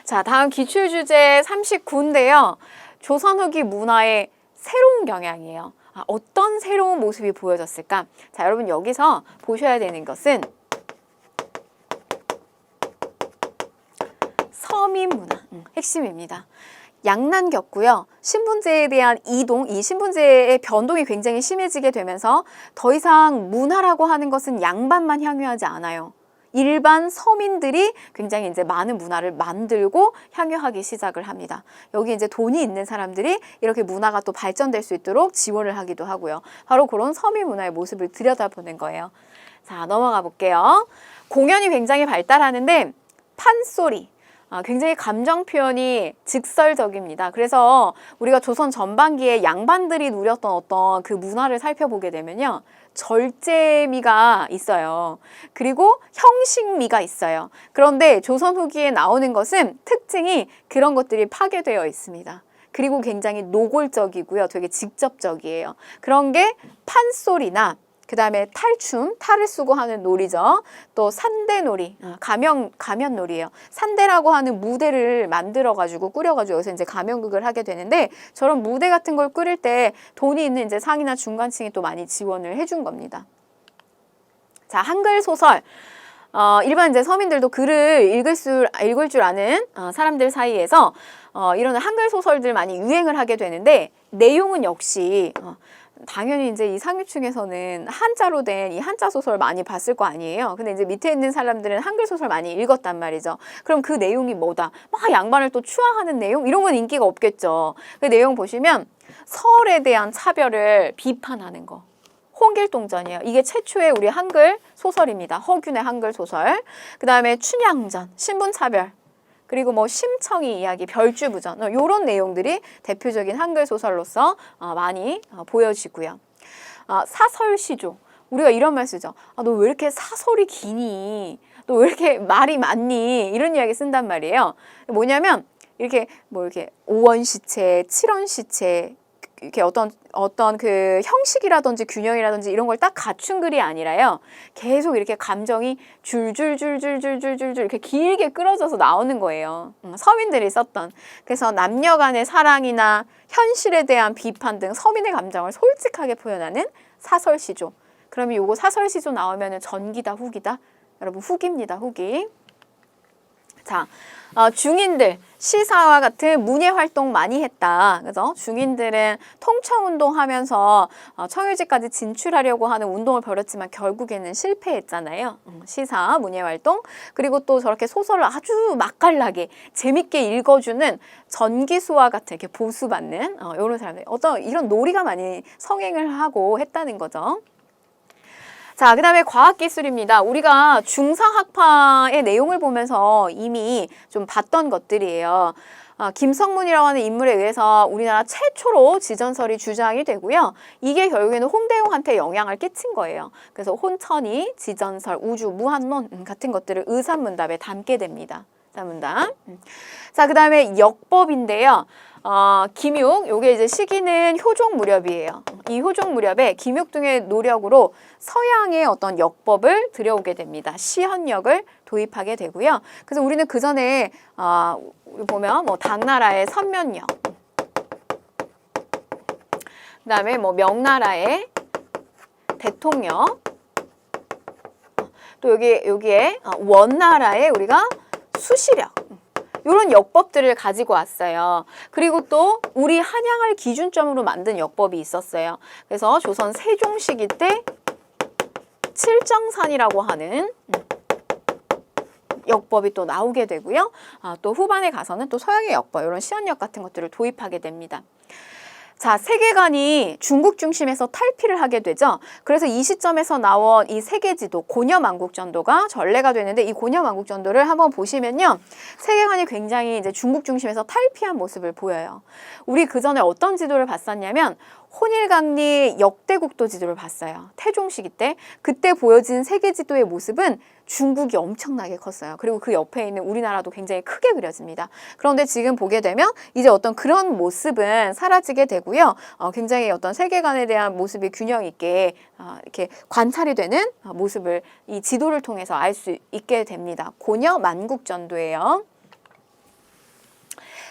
A: 자, 다음 기출주제 39인데요. 조선 후기 문화의 새로운 경향이에요. 어떤 새로운 모습이 보여졌을까? 자, 여러분 여기서 보셔야 되는 것은 서민 문화, 핵심입니다. 양난 겪고요. 신분제에 대한 이동, 이 신분제의 변동이 굉장히 심해지게 되면서 더 이상 문화라고 하는 것은 양반만 향유하지 않아요. 일반 서민들이 굉장히 이제 많은 문화를 만들고 향유하기 시작을 합니다. 여기 이제 돈이 있는 사람들이 이렇게 문화가 또 발전될 수 있도록 지원을 하기도 하고요. 바로 그런 서민 문화의 모습을 들여다보는 거예요. 자, 넘어가 볼게요. 공연이 굉장히 발달하는데 판소리, 굉장히 감정 표현이 직설적입니다. 그래서 우리가 조선 전반기에 양반들이 누렸던 어떤 그 문화를 살펴보게 되면요. 절제미가 있어요. 그리고 형식미가 있어요. 그런데 조선 후기에 나오는 것은 특징이 그런 것들이 파괴되어 있습니다. 그리고 굉장히 노골적이고요. 되게 직접적이에요. 그런 게 판소리나 그 다음에 탈춤, 탈을 쓰고 하는 놀이죠. 또 산대놀이, 가면놀이예요. 산대라고 하는 무대를 만들어가지고 꾸려가지고 여기서 이제 가면극을 하게 되는데 저런 무대 같은 걸 꾸릴 때 돈이 있는 이제 상이나 중간층이 또 많이 지원을 해준 겁니다. 자, 한글 소설. 일반 이제 서민들도 글을 읽을 줄 아는 사람들 사이에서 이런 한글 소설들 많이 유행을 하게 되는데 내용은 역시 당연히 이제 이 상류층에서는 한자로 된 이 한자 소설 많이 봤을 거 아니에요. 근데 이제 밑에 있는 사람들은 한글 소설 많이 읽었단 말이죠. 그럼 그 내용이 뭐다? 막 양반을 또 추앙하는 내용? 이런 건 인기가 없겠죠. 그 내용 보시면 설에 대한 차별을 비판하는 거. 홍길동전이에요. 이게 최초의 우리 한글 소설입니다. 허균의 한글 소설. 그 다음에 춘향전, 신분차별. 그리고 뭐 심청이 이야기, 별주부전 이런 내용들이 대표적인 한글 소설로서 많이 보여지고요. 사설시조, 우리가 이런 말 쓰죠. 너 왜 이렇게 사설이 기니? 너 왜 이렇게 말이 많니? 이런 이야기 쓴단 말이에요. 뭐냐면 이렇게 뭐 이렇게 5원시체, 7원시체 이렇게 어떤 그 형식이라든지 균형이라든지 이런 걸 딱 갖춘 글이 아니라요. 계속 이렇게 감정이 줄줄줄줄줄줄줄 이렇게 길게 끌어져서 나오는 거예요. 서민들이 썼던. 그래서 남녀 간의 사랑이나 현실에 대한 비판 등 서민의 감정을 솔직하게 표현하는 사설시조. 그러면 요거 사설시조 나오면은 전기다, 후기다? 여러분 후기입니다, 후기. 자, 중인들 시사와 같은 문예 활동 많이 했다. 그죠? 중인들은 통청운동 하면서 청유지까지 진출하려고 하는 운동을 벌였지만 결국에는 실패했잖아요. 시사, 문예 활동. 그리고 또 저렇게 소설을 아주 맛깔나게 재밌게 읽어주는 전기수와 같은 이렇게 보수받는 이런 사람들. 어떤 이런 놀이가 많이 성행을 하고 했다는 거죠. 자, 그 다음에 과학기술입니다. 우리가 중상학파의 내용을 보면서 이미 좀 봤던 것들이에요. 김성문이라고 하는 인물에 의해서 우리나라 최초로 지전설이 주장이 되고요. 이게 결국에는 홍대용한테 영향을 끼친 거예요. 그래서 혼천이, 지전설, 우주, 무한론 같은 것들을 의산문답에 담게 됩니다. 의산문답. 자, 그 다음에 역법인데요. 김육, 요게 이제 시기는 효종 무렵이에요. 이 효종 무렵에 김육 등의 노력으로 서양의 어떤 역법을 들여오게 됩니다. 시현역을 도입하게 되고요. 그래서 우리는 그 전에 우리 보면 뭐 당나라의 선면역, 그다음에 뭐 명나라의 대통령, 또 여기에 원나라의 우리가 수시력. 이런 역법들을 가지고 왔어요. 그리고 또 우리 한양을 기준점으로 만든 역법이 있었어요. 그래서 조선 세종 시기 때 칠정산이라고 하는 역법이 또 나오게 되고요. 또 후반에 가서는 또 서양의 역법, 이런 시현역 같은 것들을 도입하게 됩니다. 자, 세계관이 중국 중심에서 탈피를 하게 되죠. 그래서 이 시점에서 나온 이 세계지도, 고려만국전도가 전래가 되는데 이 고려만국전도를 한번 보시면요. 세계관이 굉장히 이제 중국 중심에서 탈피한 모습을 보여요. 우리 그 전에 어떤 지도를 봤었냐면 혼일강리 역대국도 지도를 봤어요. 태종 시기 때. 그때 보여진 세계지도의 모습은 중국이 엄청나게 컸어요. 그리고 그 옆에 있는 우리나라도 굉장히 크게 그려집니다. 그런데 지금 보게 되면 이제 어떤 그런 모습은 사라지게 되고요. 굉장히 어떤 세계관에 대한 모습이 균형 있게 이렇게 관찰이 되는 모습을 이 지도를 통해서 알 수 있게 됩니다. 고려 만국전도예요.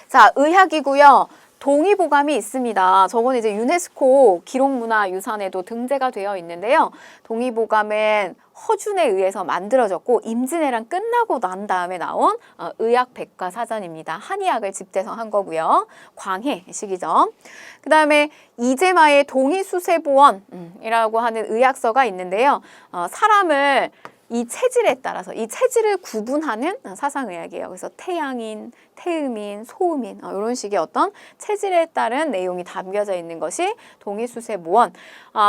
A: 자, 의학이고요. 동의보감이 있습니다. 저건 이제 유네스코 기록문화유산에도 등재가 되어 있는데요. 동의보감은 허준에 의해서 만들어졌고 임진왜란 끝나고 난 다음에 나온 의학백과사전입니다. 한의학을 집대성한 거고요. 광해 시기죠. 그 다음에 이재마의 동의수세보원이라고 하는 의학서가 있는데요. 사람을 이 체질에 따라서 이 체질을 구분하는 사상의학이에요. 그래서 태양인, 태음인, 소음인 이런 식의 어떤 체질에 따른 내용이 담겨져 있는 것이 동의수세모원.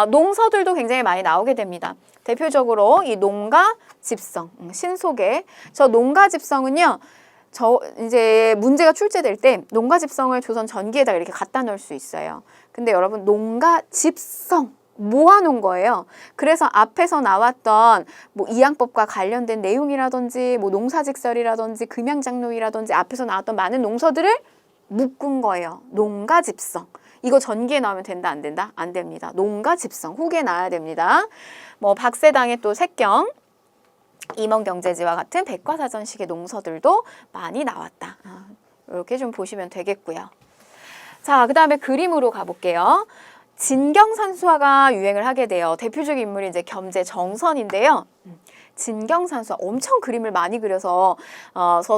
A: 농서들도 굉장히 많이 나오게 됩니다. 대표적으로 이 농가 집성, 신속의 저 농가 집성은요. 이제 문제가 출제될 때 농가 집성을 조선 전기에다가 이렇게 갖다 넣을 수 있어요. 근데 여러분 농가 집성 모아놓은 거예요. 그래서 앞에서 나왔던 뭐 이양법과 관련된 내용이라든지 뭐 농사직설이라든지 금양장로이라든지 앞에서 나왔던 많은 농서들을 묶은 거예요. 농가 집성. 이거 전기에 나오면 된다 안 된다? 안 됩니다. 농가 집성 후기에 나와야 됩니다. 뭐 박세당의 또 색경 임원경제지와 같은 백과사전식의 농서들도 많이 나왔다. 이렇게 좀 보시면 되겠고요. 자, 그 다음에 그림으로 가볼게요. 진경산수화가 유행을 하게 돼요. 대표적인 인물이 이제 겸재 정선인데요. 진경산수화 엄청 그림을 많이 그려서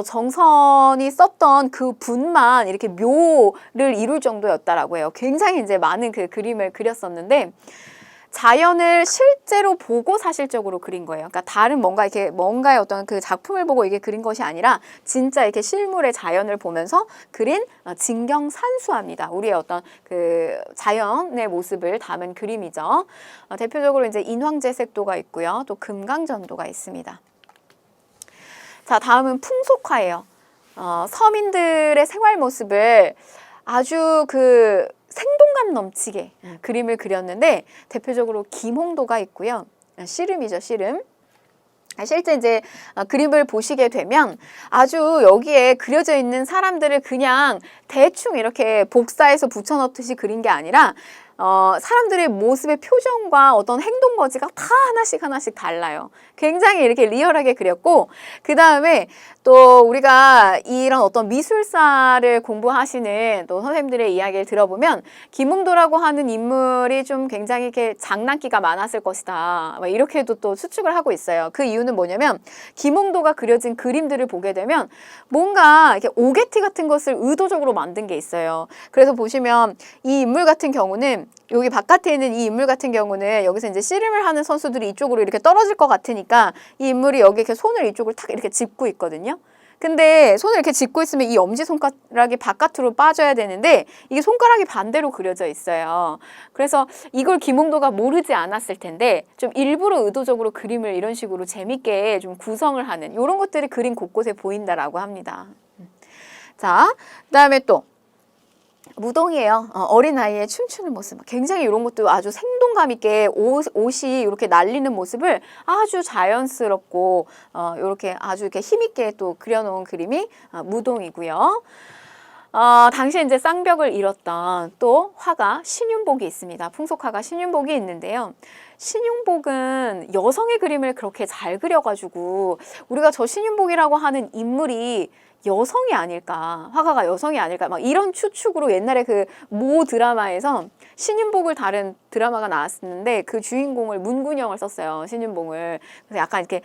A: 정선이 썼던 그 분만 이렇게 묘를 이룰 정도였다라고 해요. 굉장히 이제 많은 그 그림을 그렸었는데 자연을 실제로 보고 사실적으로 그린 거예요. 그러니까 다른 뭔가의 어떤 그 작품을 보고 이게 그린 것이 아니라 진짜 이렇게 실물의 자연을 보면서 그린 진경산수화입니다. 우리의 어떤 그 자연의 모습을 담은 그림이죠. 대표적으로 이제 인황제색도가 있고요. 또 금강전도가 있습니다. 자, 다음은 풍속화예요. 서민들의 생활 모습을 아주 그 생동감 넘치게 그림을 그렸는데 대표적으로 김홍도가 있고요. 씨름이죠, 씨름. 실제 이제 그림을 보시게 되면 아주 여기에 그려져 있는 사람들을 그냥 대충 이렇게 복사해서 붙여넣듯이 그린 게 아니라 사람들의 모습의 표정과 어떤 행동 거지가 다 하나씩 달라요. 굉장히 이렇게 리얼하게 그렸고 그 다음에 또 우리가 이런 어떤 미술사를 공부하시는 또 선생님들의 이야기를 들어보면 김홍도라고 하는 인물이 좀 굉장히 이렇게 장난기가 많았을 것이다. 이렇게도 또 추측을 하고 있어요. 그 이유는 뭐냐면 김홍도가 그려진 그림들을 보게 되면 뭔가 이렇게 오게티 같은 것을 의도적으로 만든 게 있어요. 그래서 보시면 이 인물 같은 경우는 여기 바깥에 있는 이 인물 같은 경우는 여기서 이제 씨름을 하는 선수들이 이쪽으로 이렇게 떨어질 것 같으니까 이 인물이 여기 이렇게 손을 이쪽으로 탁 이렇게 짚고 있거든요. 근데 손을 이렇게 짚고 있으면 이 엄지손가락이 바깥으로 빠져야 되는데 이게 손가락이 반대로 그려져 있어요. 그래서 이걸 김홍도가 모르지 않았을 텐데 좀 일부러 의도적으로 그림을 이런 식으로 재밌게 좀 구성을 하는 이런 것들이 그림 곳곳에 보인다라고 합니다. 자, 그다음에 또 무동이에요. 어린 아이의 춤추는 모습. 굉장히 이런 것도 아주 생동감 있게 옷이 이렇게 날리는 모습을 아주 자연스럽고 이렇게 아주 이렇게 힘있게 또 그려놓은 그림이 무동이고요. 당시에 이제 쌍벽을 잃었던 또 화가 신윤복이 있습니다. 풍속화가 신윤복이 있는데요. 신윤복은 여성의 그림을 그렇게 잘 그려가지고 우리가 저 신윤복이라고 하는 인물이 여성이 아닐까, 화가가 여성이 아닐까, 막 이런 추측으로 옛날에 그 모 드라마에서 신윤복을 다룬 드라마가 나왔었는데 그 주인공을 문근영을 썼어요. 신윤복을. 그래서 약간 이렇게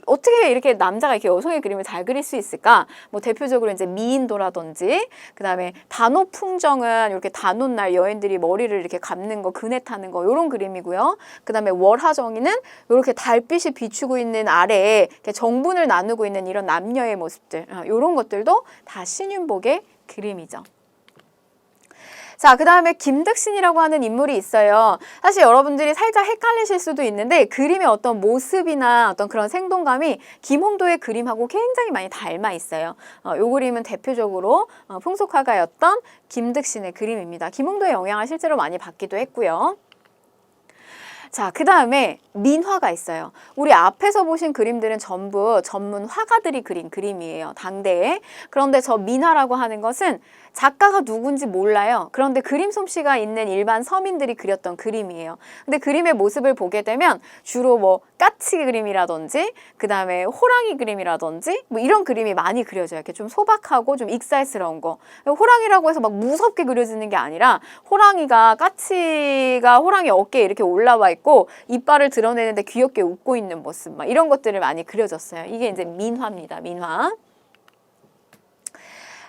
A: 어떻게 이렇게 남자가 이렇게 여성의 그림을 잘 그릴 수 있을까? 뭐 대표적으로 이제 미인도라든지 그다음에 단오풍정은 이렇게 단오날 여인들이 머리를 이렇게 감는 거, 그네 타는 거 이런 그림이고요. 그다음에 월하정이는 이렇게 달빛이 비추고 있는 아래에 이렇게 정분을 나누고 있는 이런 남녀의 모습들 이런 것들도 다 신윤복의 그림이죠. 자, 그 다음에 김득신이라고 하는 인물이 있어요. 사실 여러분들이 살짝 헷갈리실 수도 있는데 그림의 어떤 모습이나 어떤 그런 생동감이 김홍도의 그림하고 굉장히 많이 닮아 있어요. 이 그림은 대표적으로 풍속화가였던 김득신의 그림입니다. 김홍도의 영향을 실제로 많이 받기도 했고요. 자, 그 다음에 민화가 있어요. 우리 앞에서 보신 그림들은 전부 전문 화가들이 그린 그림이에요. 당대에. 그런데 저 민화라고 하는 것은 작가가 누군지 몰라요. 그런데 그림 솜씨가 있는 일반 서민들이 그렸던 그림이에요. 근데 그림의 모습을 보게 되면 주로 뭐 까치 그림이라든지 그 다음에 호랑이 그림이라든지 뭐 이런 그림이 많이 그려져요. 이렇게 좀 소박하고 좀 익살스러운 거. 호랑이라고 해서 막 무섭게 그려지는 게 아니라 까치가 호랑이 어깨에 이렇게 올라와 있고 이빨을 드러내는데 귀엽게 웃고 있는 모습 막 이런 것들을 많이 그려졌어요. 이게 이제 민화입니다. 민화.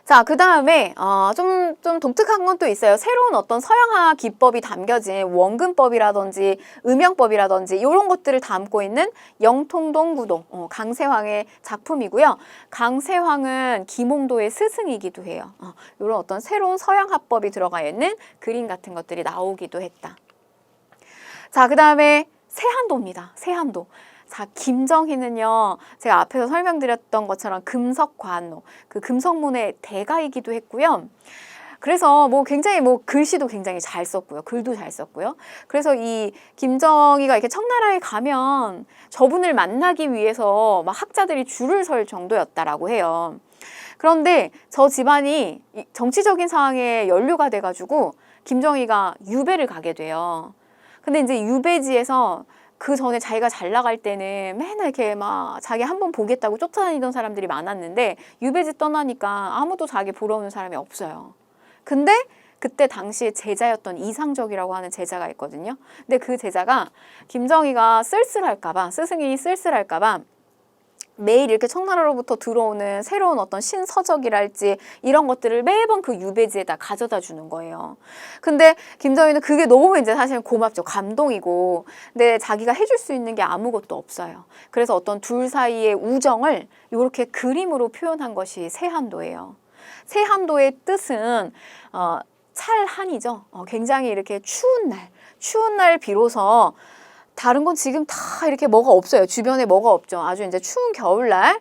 A: 자, 그 다음에 좀 독특한 건 또 있어요. 새로운 어떤 서양화 기법이 담겨진 원근법이라든지 음영법이라든지 이런 것들을 담고 있는 영통동 구동, 강세황의 작품이고요. 강세황은 김홍도의 스승이기도 해요. 이런 어떤 새로운 서양화법이 들어가 있는 그림 같은 것들이 나오기도 했다. 자, 그 다음에 세한도입니다. 세한도. 자, 김정희는요, 제가 앞에서 설명드렸던 것처럼 금석관노, 그 금석문의 대가이기도 했고요. 그래서 굉장히 글씨도 굉장히 잘 썼고요. 글도 잘 썼고요. 그래서 이 김정희가 이렇게 청나라에 가면 저분을 만나기 위해서 막 학자들이 줄을 설 정도였다라고 해요. 그런데 저 집안이 정치적인 상황에 연루가 돼가지고 김정희가 유배를 가게 돼요. 근데 이제 유배지에서 그 전에 자기가 잘 나갈 때는 맨날 이렇게 막 자기 한번 보겠다고 쫓아다니던 사람들이 많았는데 유배지 떠나니까 아무도 자기 보러 오는 사람이 없어요. 근데 그때 당시에 제자였던 이상적이라고 하는 제자가 있거든요. 근데 그 제자가 김정희가 쓸쓸할까봐, 스승이 쓸쓸할까봐 매일 이렇게 청나라로부터 들어오는 새로운 어떤 신서적이랄지 이런 것들을 매번 그 유배지에다 가져다 주는 거예요. 근데 김정희는 그게 너무 이제 사실 고맙죠. 감동이고. 근데 자기가 해줄 수 있는 게 아무것도 없어요. 그래서 어떤 둘 사이의 우정을 이렇게 그림으로 표현한 것이 세한도예요. 세한도의 뜻은 찰한이죠. 굉장히 이렇게 추운 날 비로소 다른 건 지금 다 이렇게 뭐가 없어요. 주변에 뭐가 없죠. 아주 이제 추운 겨울날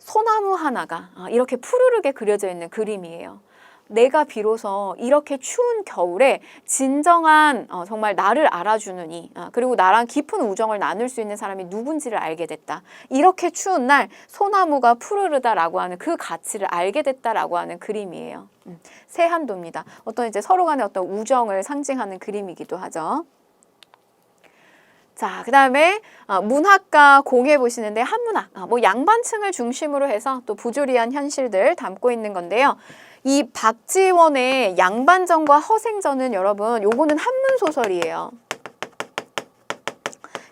A: 소나무 하나가 이렇게 푸르르게 그려져 있는 그림이에요. 내가 비로소 이렇게 추운 겨울에 진정한 정말 나를 알아주는 그리고 나랑 깊은 우정을 나눌 수 있는 사람이 누군지를 알게 됐다. 이렇게 추운 날 소나무가 푸르르다라고 하는 그 가치를 알게 됐다라고 하는 그림이에요. 세한도입니다. 어떤 이제 서로 간의 어떤 우정을 상징하는 그림이기도 하죠. 자, 그 다음에 문학과 공예 보시는데 한문학, 양반층을 중심으로 해서 또 부조리한 현실들 담고 있는 건데요. 이 박지원의 양반전과 허생전은 여러분 요거는 한문소설이에요.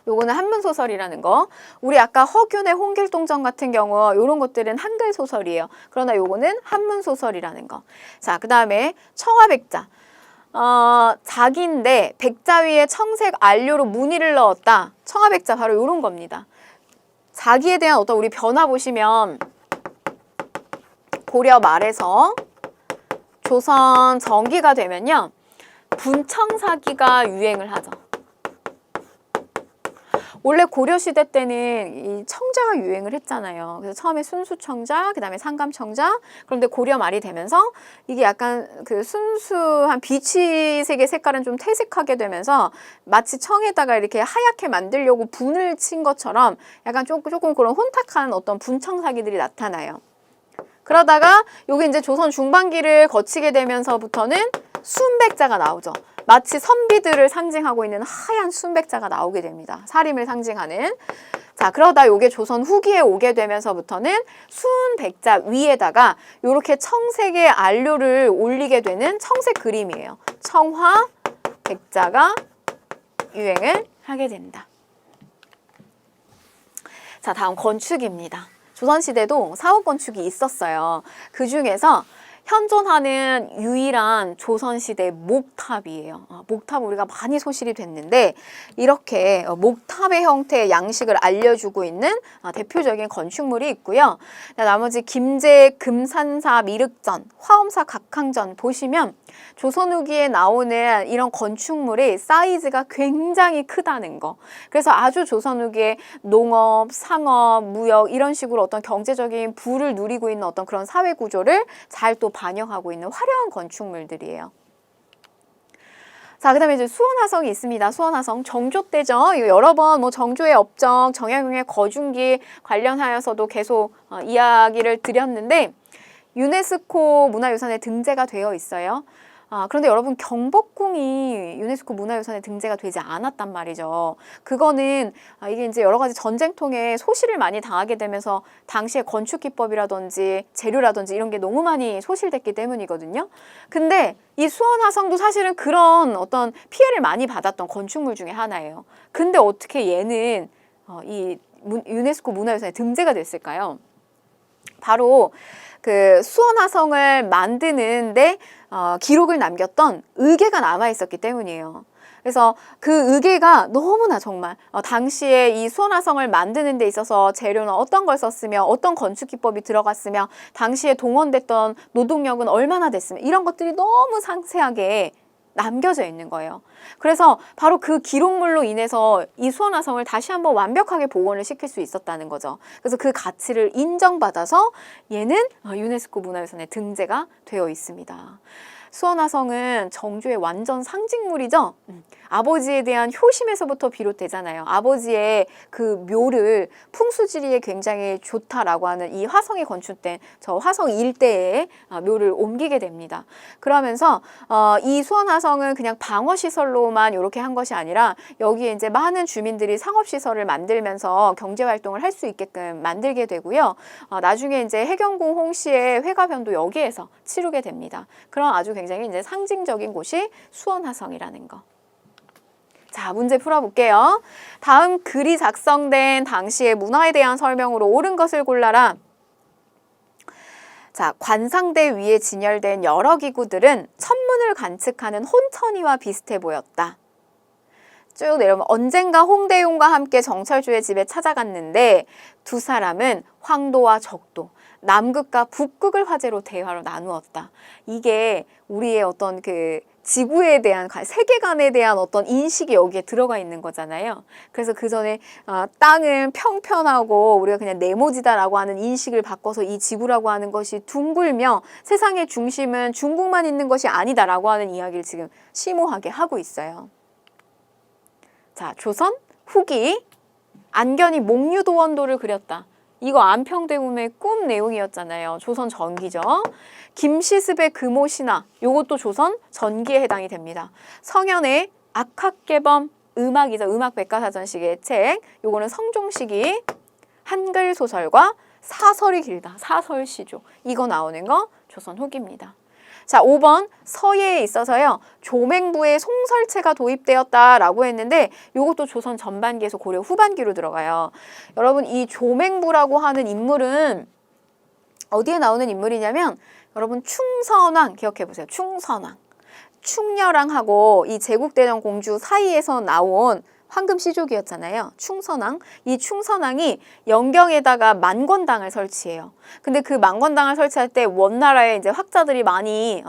A: 요거는 한문소설이라는 거. 우리 아까 허균의 홍길동전 같은 경우 요런 것들은 한글 소설이에요. 그러나 요거는 한문소설이라는 거. 자, 그 다음에 청화백자. 자기인데 백자 위에 청색 안료로 무늬를 넣었다. 청화백자 바로 이런 겁니다. 자기에 대한 어떤 우리 변화 보시면 고려 말에서 조선 전기가 되면요. 분청사기가 유행을 하죠. 원래 고려시대 때는 이 청자가 유행을 했잖아요. 그래서 처음에 순수청자, 그 다음에 상감청자. 그런데 고려 말이 되면서 이게 약간 그 순수한 비치색의 색깔은 좀 퇴색하게 되면서 마치 청에다가 이렇게 하얗게 만들려고 분을 친 것처럼 약간 조금 그런 혼탁한 어떤 분청사기들이 나타나요. 그러다가 요게 이제 조선 중반기를 거치게 되면서부터는 순백자가 나오죠. 마치 선비들을 상징하고 있는 하얀 순백자가 나오게 됩니다. 사림을 상징하는. 자, 그러다 요게 조선 후기에 오게 되면서부터는 순백자 위에다가 요렇게 청색의 안료를 올리게 되는 청색 그림이에요. 청화 백자가 유행을 하게 된다. 자, 다음 건축입니다. 조선시대도 사후건축이 있었어요. 그 중에서 현존하는 유일한 조선시대 목탑이에요. 목탑 우리가 많이 소실이 됐는데 이렇게 목탑의 형태의 양식을 알려주고 있는 대표적인 건축물이 있고요. 나머지 김제, 금산사, 미륵전, 화엄사, 각항전 보시면 조선 후기에 나오는 이런 건축물이 사이즈가 굉장히 크다는 거. 그래서 아주 조선 후기에 농업, 상업, 무역 이런 식으로 어떤 경제적인 부를 누리고 있는 어떤 그런 사회 구조를 잘 또 반영하고 있는 화려한 건축물들이에요. 자, 그 다음에 이제 수원화성이 있습니다. 수원화성 정조 때죠. 여러 번 정조의 업적, 정약용의 거중기 관련하여서도 계속 이야기를 드렸는데 유네스코 문화유산에 등재가 되어 있어요. 그런데 여러분 경복궁이 유네스코 문화유산에 등재가 되지 않았단 말이죠. 그거는 이게 이제 여러 가지 전쟁통에 소실을 많이 당하게 되면서 당시에 건축 기법이라든지 재료라든지 이런 게 너무 많이 소실됐기 때문이거든요. 근데 이 수원화성도 사실은 그런 어떤 피해를 많이 받았던 건축물 중에 하나예요. 근데 어떻게 얘는 이 유네스코 문화유산에 등재가 됐을까요? 바로 그 수원화성을 만드는데 기록을 남겼던 의궤가 남아 있었기 때문이에요. 그래서 그 의궤가 너무나 정말 당시에 이 수원화성을 만드는 데 있어서 재료는 어떤 걸 썼으며 어떤 건축 기법이 들어갔으며 당시에 동원됐던 노동력은 얼마나 됐으며 이런 것들이 너무 상세하게 남겨져 있는 거예요. 그래서 바로 그 기록물로 인해서 이 수원화성을 다시 한번 완벽하게 복원을 시킬 수 있었다는 거죠. 그래서 그 가치를 인정받아서 얘는 유네스코 문화유산에 등재가 되어 있습니다. 수원화성은 정조의 완전 상징물이죠. 아버지에 대한 효심에서부터 비롯되잖아요. 아버지의 그 묘를 풍수지리에 굉장히 좋다라고 하는 이 화성이 건축된 저 화성 일대에 묘를 옮기게 됩니다. 그러면서 이 수원화성은 그냥 방어시설로만 이렇게 한 것이 아니라 여기에 이제 많은 주민들이 상업시설을 만들면서 경제활동을 할 수 있게끔 만들게 되고요. 나중에 이제 해경궁 홍씨의 회가변도 여기에서 치르게 됩니다. 그런 아주 굉장히 이제 상징적인 곳이 수원화성이라는 거. 자, 문제 풀어볼게요. 다음 글이 작성된 당시의 문화에 대한 설명으로 옳은 것을 골라라. 자, 관상대 위에 진열된 여러 기구들은 천문을 관측하는 혼천이와 비슷해 보였다. 쭉 내려오면 언젠가 홍대용과 함께 정철주의 집에 찾아갔는데 두 사람은 황도와 적도, 남극과 북극을 화제로 대화로 나누었다. 이게 우리의 어떤 그 지구에 대한 세계관에 대한 어떤 인식이 여기에 들어가 있는 거잖아요. 그래서 그 전에 땅은 평평하고 우리가 그냥 네모지다라고 하는 인식을 바꿔서 이 지구라고 하는 것이 둥글며 세상의 중심은 중국만 있는 것이 아니다라고 하는 이야기를 지금 심오하게 하고 있어요. 자, 조선 후기 안견이 목류도원도를 그렸다. 이거 안평대운의 꿈 내용이었잖아요. 조선 전기죠. 김시습의 금오신화, 요것도 조선 전기에 해당이 됩니다. 성현의 악학개범 음악이죠. 음악백과사전식의 책, 요거는 성종시기 한글 소설과 사설이 길다. 사설시조. 이거 나오는 거 조선 후기입니다. 자, 5번 서예에 있어서요. 조맹부에 송설체가 도입되었다라고 했는데 이것도 조선 전반기에서 고려 후반기로 들어가요. 여러분 이 조맹부라고 하는 인물은 어디에 나오는 인물이냐면 여러분 충선왕 기억해보세요. 충선왕. 충렬왕하고 이 제국대전 공주 사이에서 나온 황금시족이었잖아요. 충선왕. 이 충선왕이 영경에다가 만권당을 설치해요. 근데 그 만권당을 설치할 때 원나라에 이제 학자들이 많이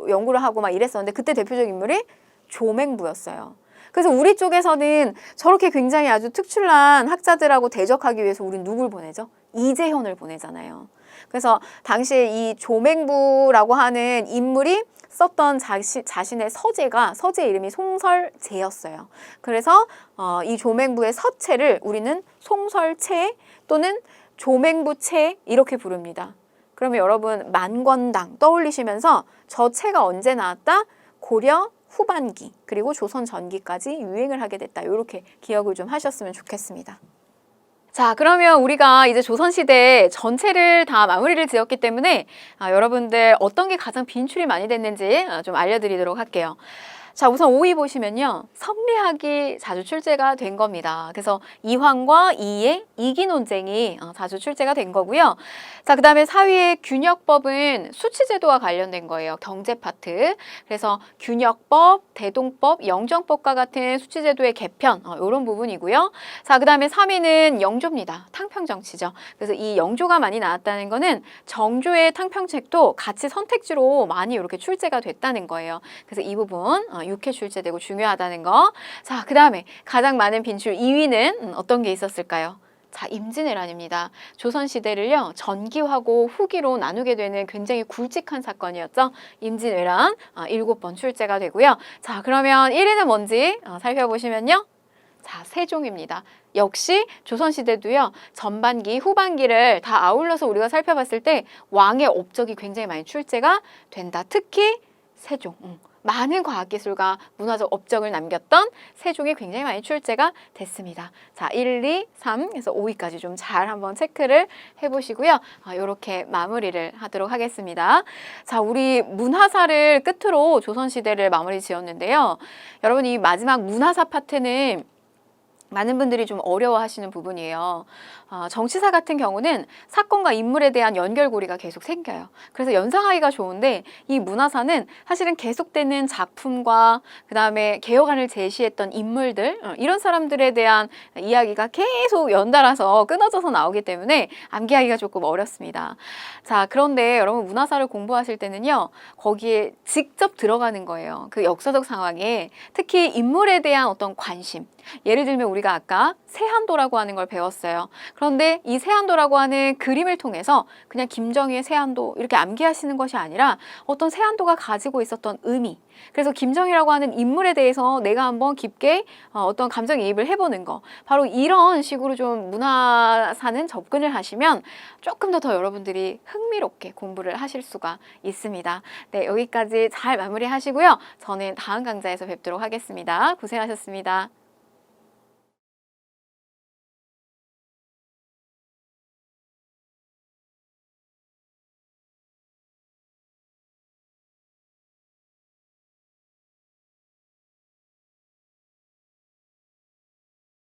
A: 연구를 하고 막 이랬었는데 그때 대표적 인물이 조맹부였어요. 그래서 우리 쪽에서는 저렇게 굉장히 아주 특출난 학자들하고 대적하기 위해서 우린 누굴 보내죠? 이재현을 보내잖아요. 그래서 당시에 이 조맹부라고 하는 인물이 썼던 자신의 서재 이름이 송설제였어요. 그래서 이 조맹부의 서체를 우리는 송설체 또는 조맹부체 이렇게 부릅니다. 그러면 여러분 만권당 떠올리시면서 저 체가 언제 나왔다? 고려 후반기 그리고 조선 전기까지 유행을 하게 됐다. 이렇게 기억을 좀 하셨으면 좋겠습니다. 자, 그러면 우리가 이제 조선시대 전체를 다 마무리를 지었기 때문에 여러분들 어떤 게 가장 빈출이 많이 됐는지 좀 알려드리도록 할게요. 자, 우선 5위 보시면요. 성리학이 자주 출제가 된 겁니다. 그래서 이황과 이의 이기 논쟁이 자주 출제가 된 거고요. 자, 그 다음에 4위의 균역법은 수치제도와 관련된 거예요. 경제 파트. 그래서 균역법, 대동법, 영정법과 같은 수치제도의 개편 이런 부분이고요. 자, 그 다음에 3위는 영조입니다. 탕평정치죠. 그래서 이 영조가 많이 나왔다는 거는 정조의 탕평책도 같이 선택지로 많이 이렇게 출제가 됐다는 거예요. 그래서 이 부분 6회 출제되고 중요하다는 거. 자, 그 다음에 가장 많은 빈출 2위는 어떤 게 있었을까요? 자, 임진왜란입니다. 조선시대를요, 전기하고 후기로 나누게 되는 굉장히 굵직한 사건이었죠. 임진왜란 7번 출제가 되고요. 자, 그러면 1위는 뭔지 살펴보시면요. 자, 세종입니다. 역시 조선시대도요, 전반기, 후반기를 다 아울러서 우리가 살펴봤을 때 왕의 업적이 굉장히 많이 출제가 된다. 특히 세종. 많은 과학기술과 문화적 업적을 남겼던 세종이 굉장히 많이 출제가 됐습니다. 자, 1, 2, 3에서 5위까지 좀 잘 한번 체크를 해보시고요. 이렇게 마무리를 하도록 하겠습니다. 자, 우리 문화사를 끝으로 조선시대를 마무리 지었는데요. 여러분 이 마지막 문화사 파트는 많은 분들이 좀 어려워하시는 부분이에요. 정치사 같은 경우는 사건과 인물에 대한 연결고리가 계속 생겨요. 그래서 연상하기가 좋은데 이 문화사는 사실은 계속되는 작품과 그 다음에 개혁안을 제시했던 인물들 이런 사람들에 대한 이야기가 계속 연달아서 끊어져서 나오기 때문에 암기하기가 조금 어렵습니다. 자, 그런데 여러분 문화사를 공부하실 때는요, 거기에 직접 들어가는 거예요. 그 역사적 상황에 특히 인물에 대한 어떤 관심. 예를 들면 우리가 아까 세한도라고 하는 걸 배웠어요. 그런데 이 세한도라고 하는 그림을 통해서 그냥 김정희의 세한도 이렇게 암기하시는 것이 아니라 어떤 세한도가 가지고 있었던 의미, 그래서 김정희라고 하는 인물에 대해서 내가 한번 깊게 어떤 감정이입을 해보는 거, 바로 이런 식으로 좀 문화사는 접근을 하시면 조금 더 여러분들이 흥미롭게 공부를 하실 수가 있습니다. 네, 여기까지 잘 마무리하시고요. 저는 다음 강좌에서 뵙도록 하겠습니다. 고생하셨습니다.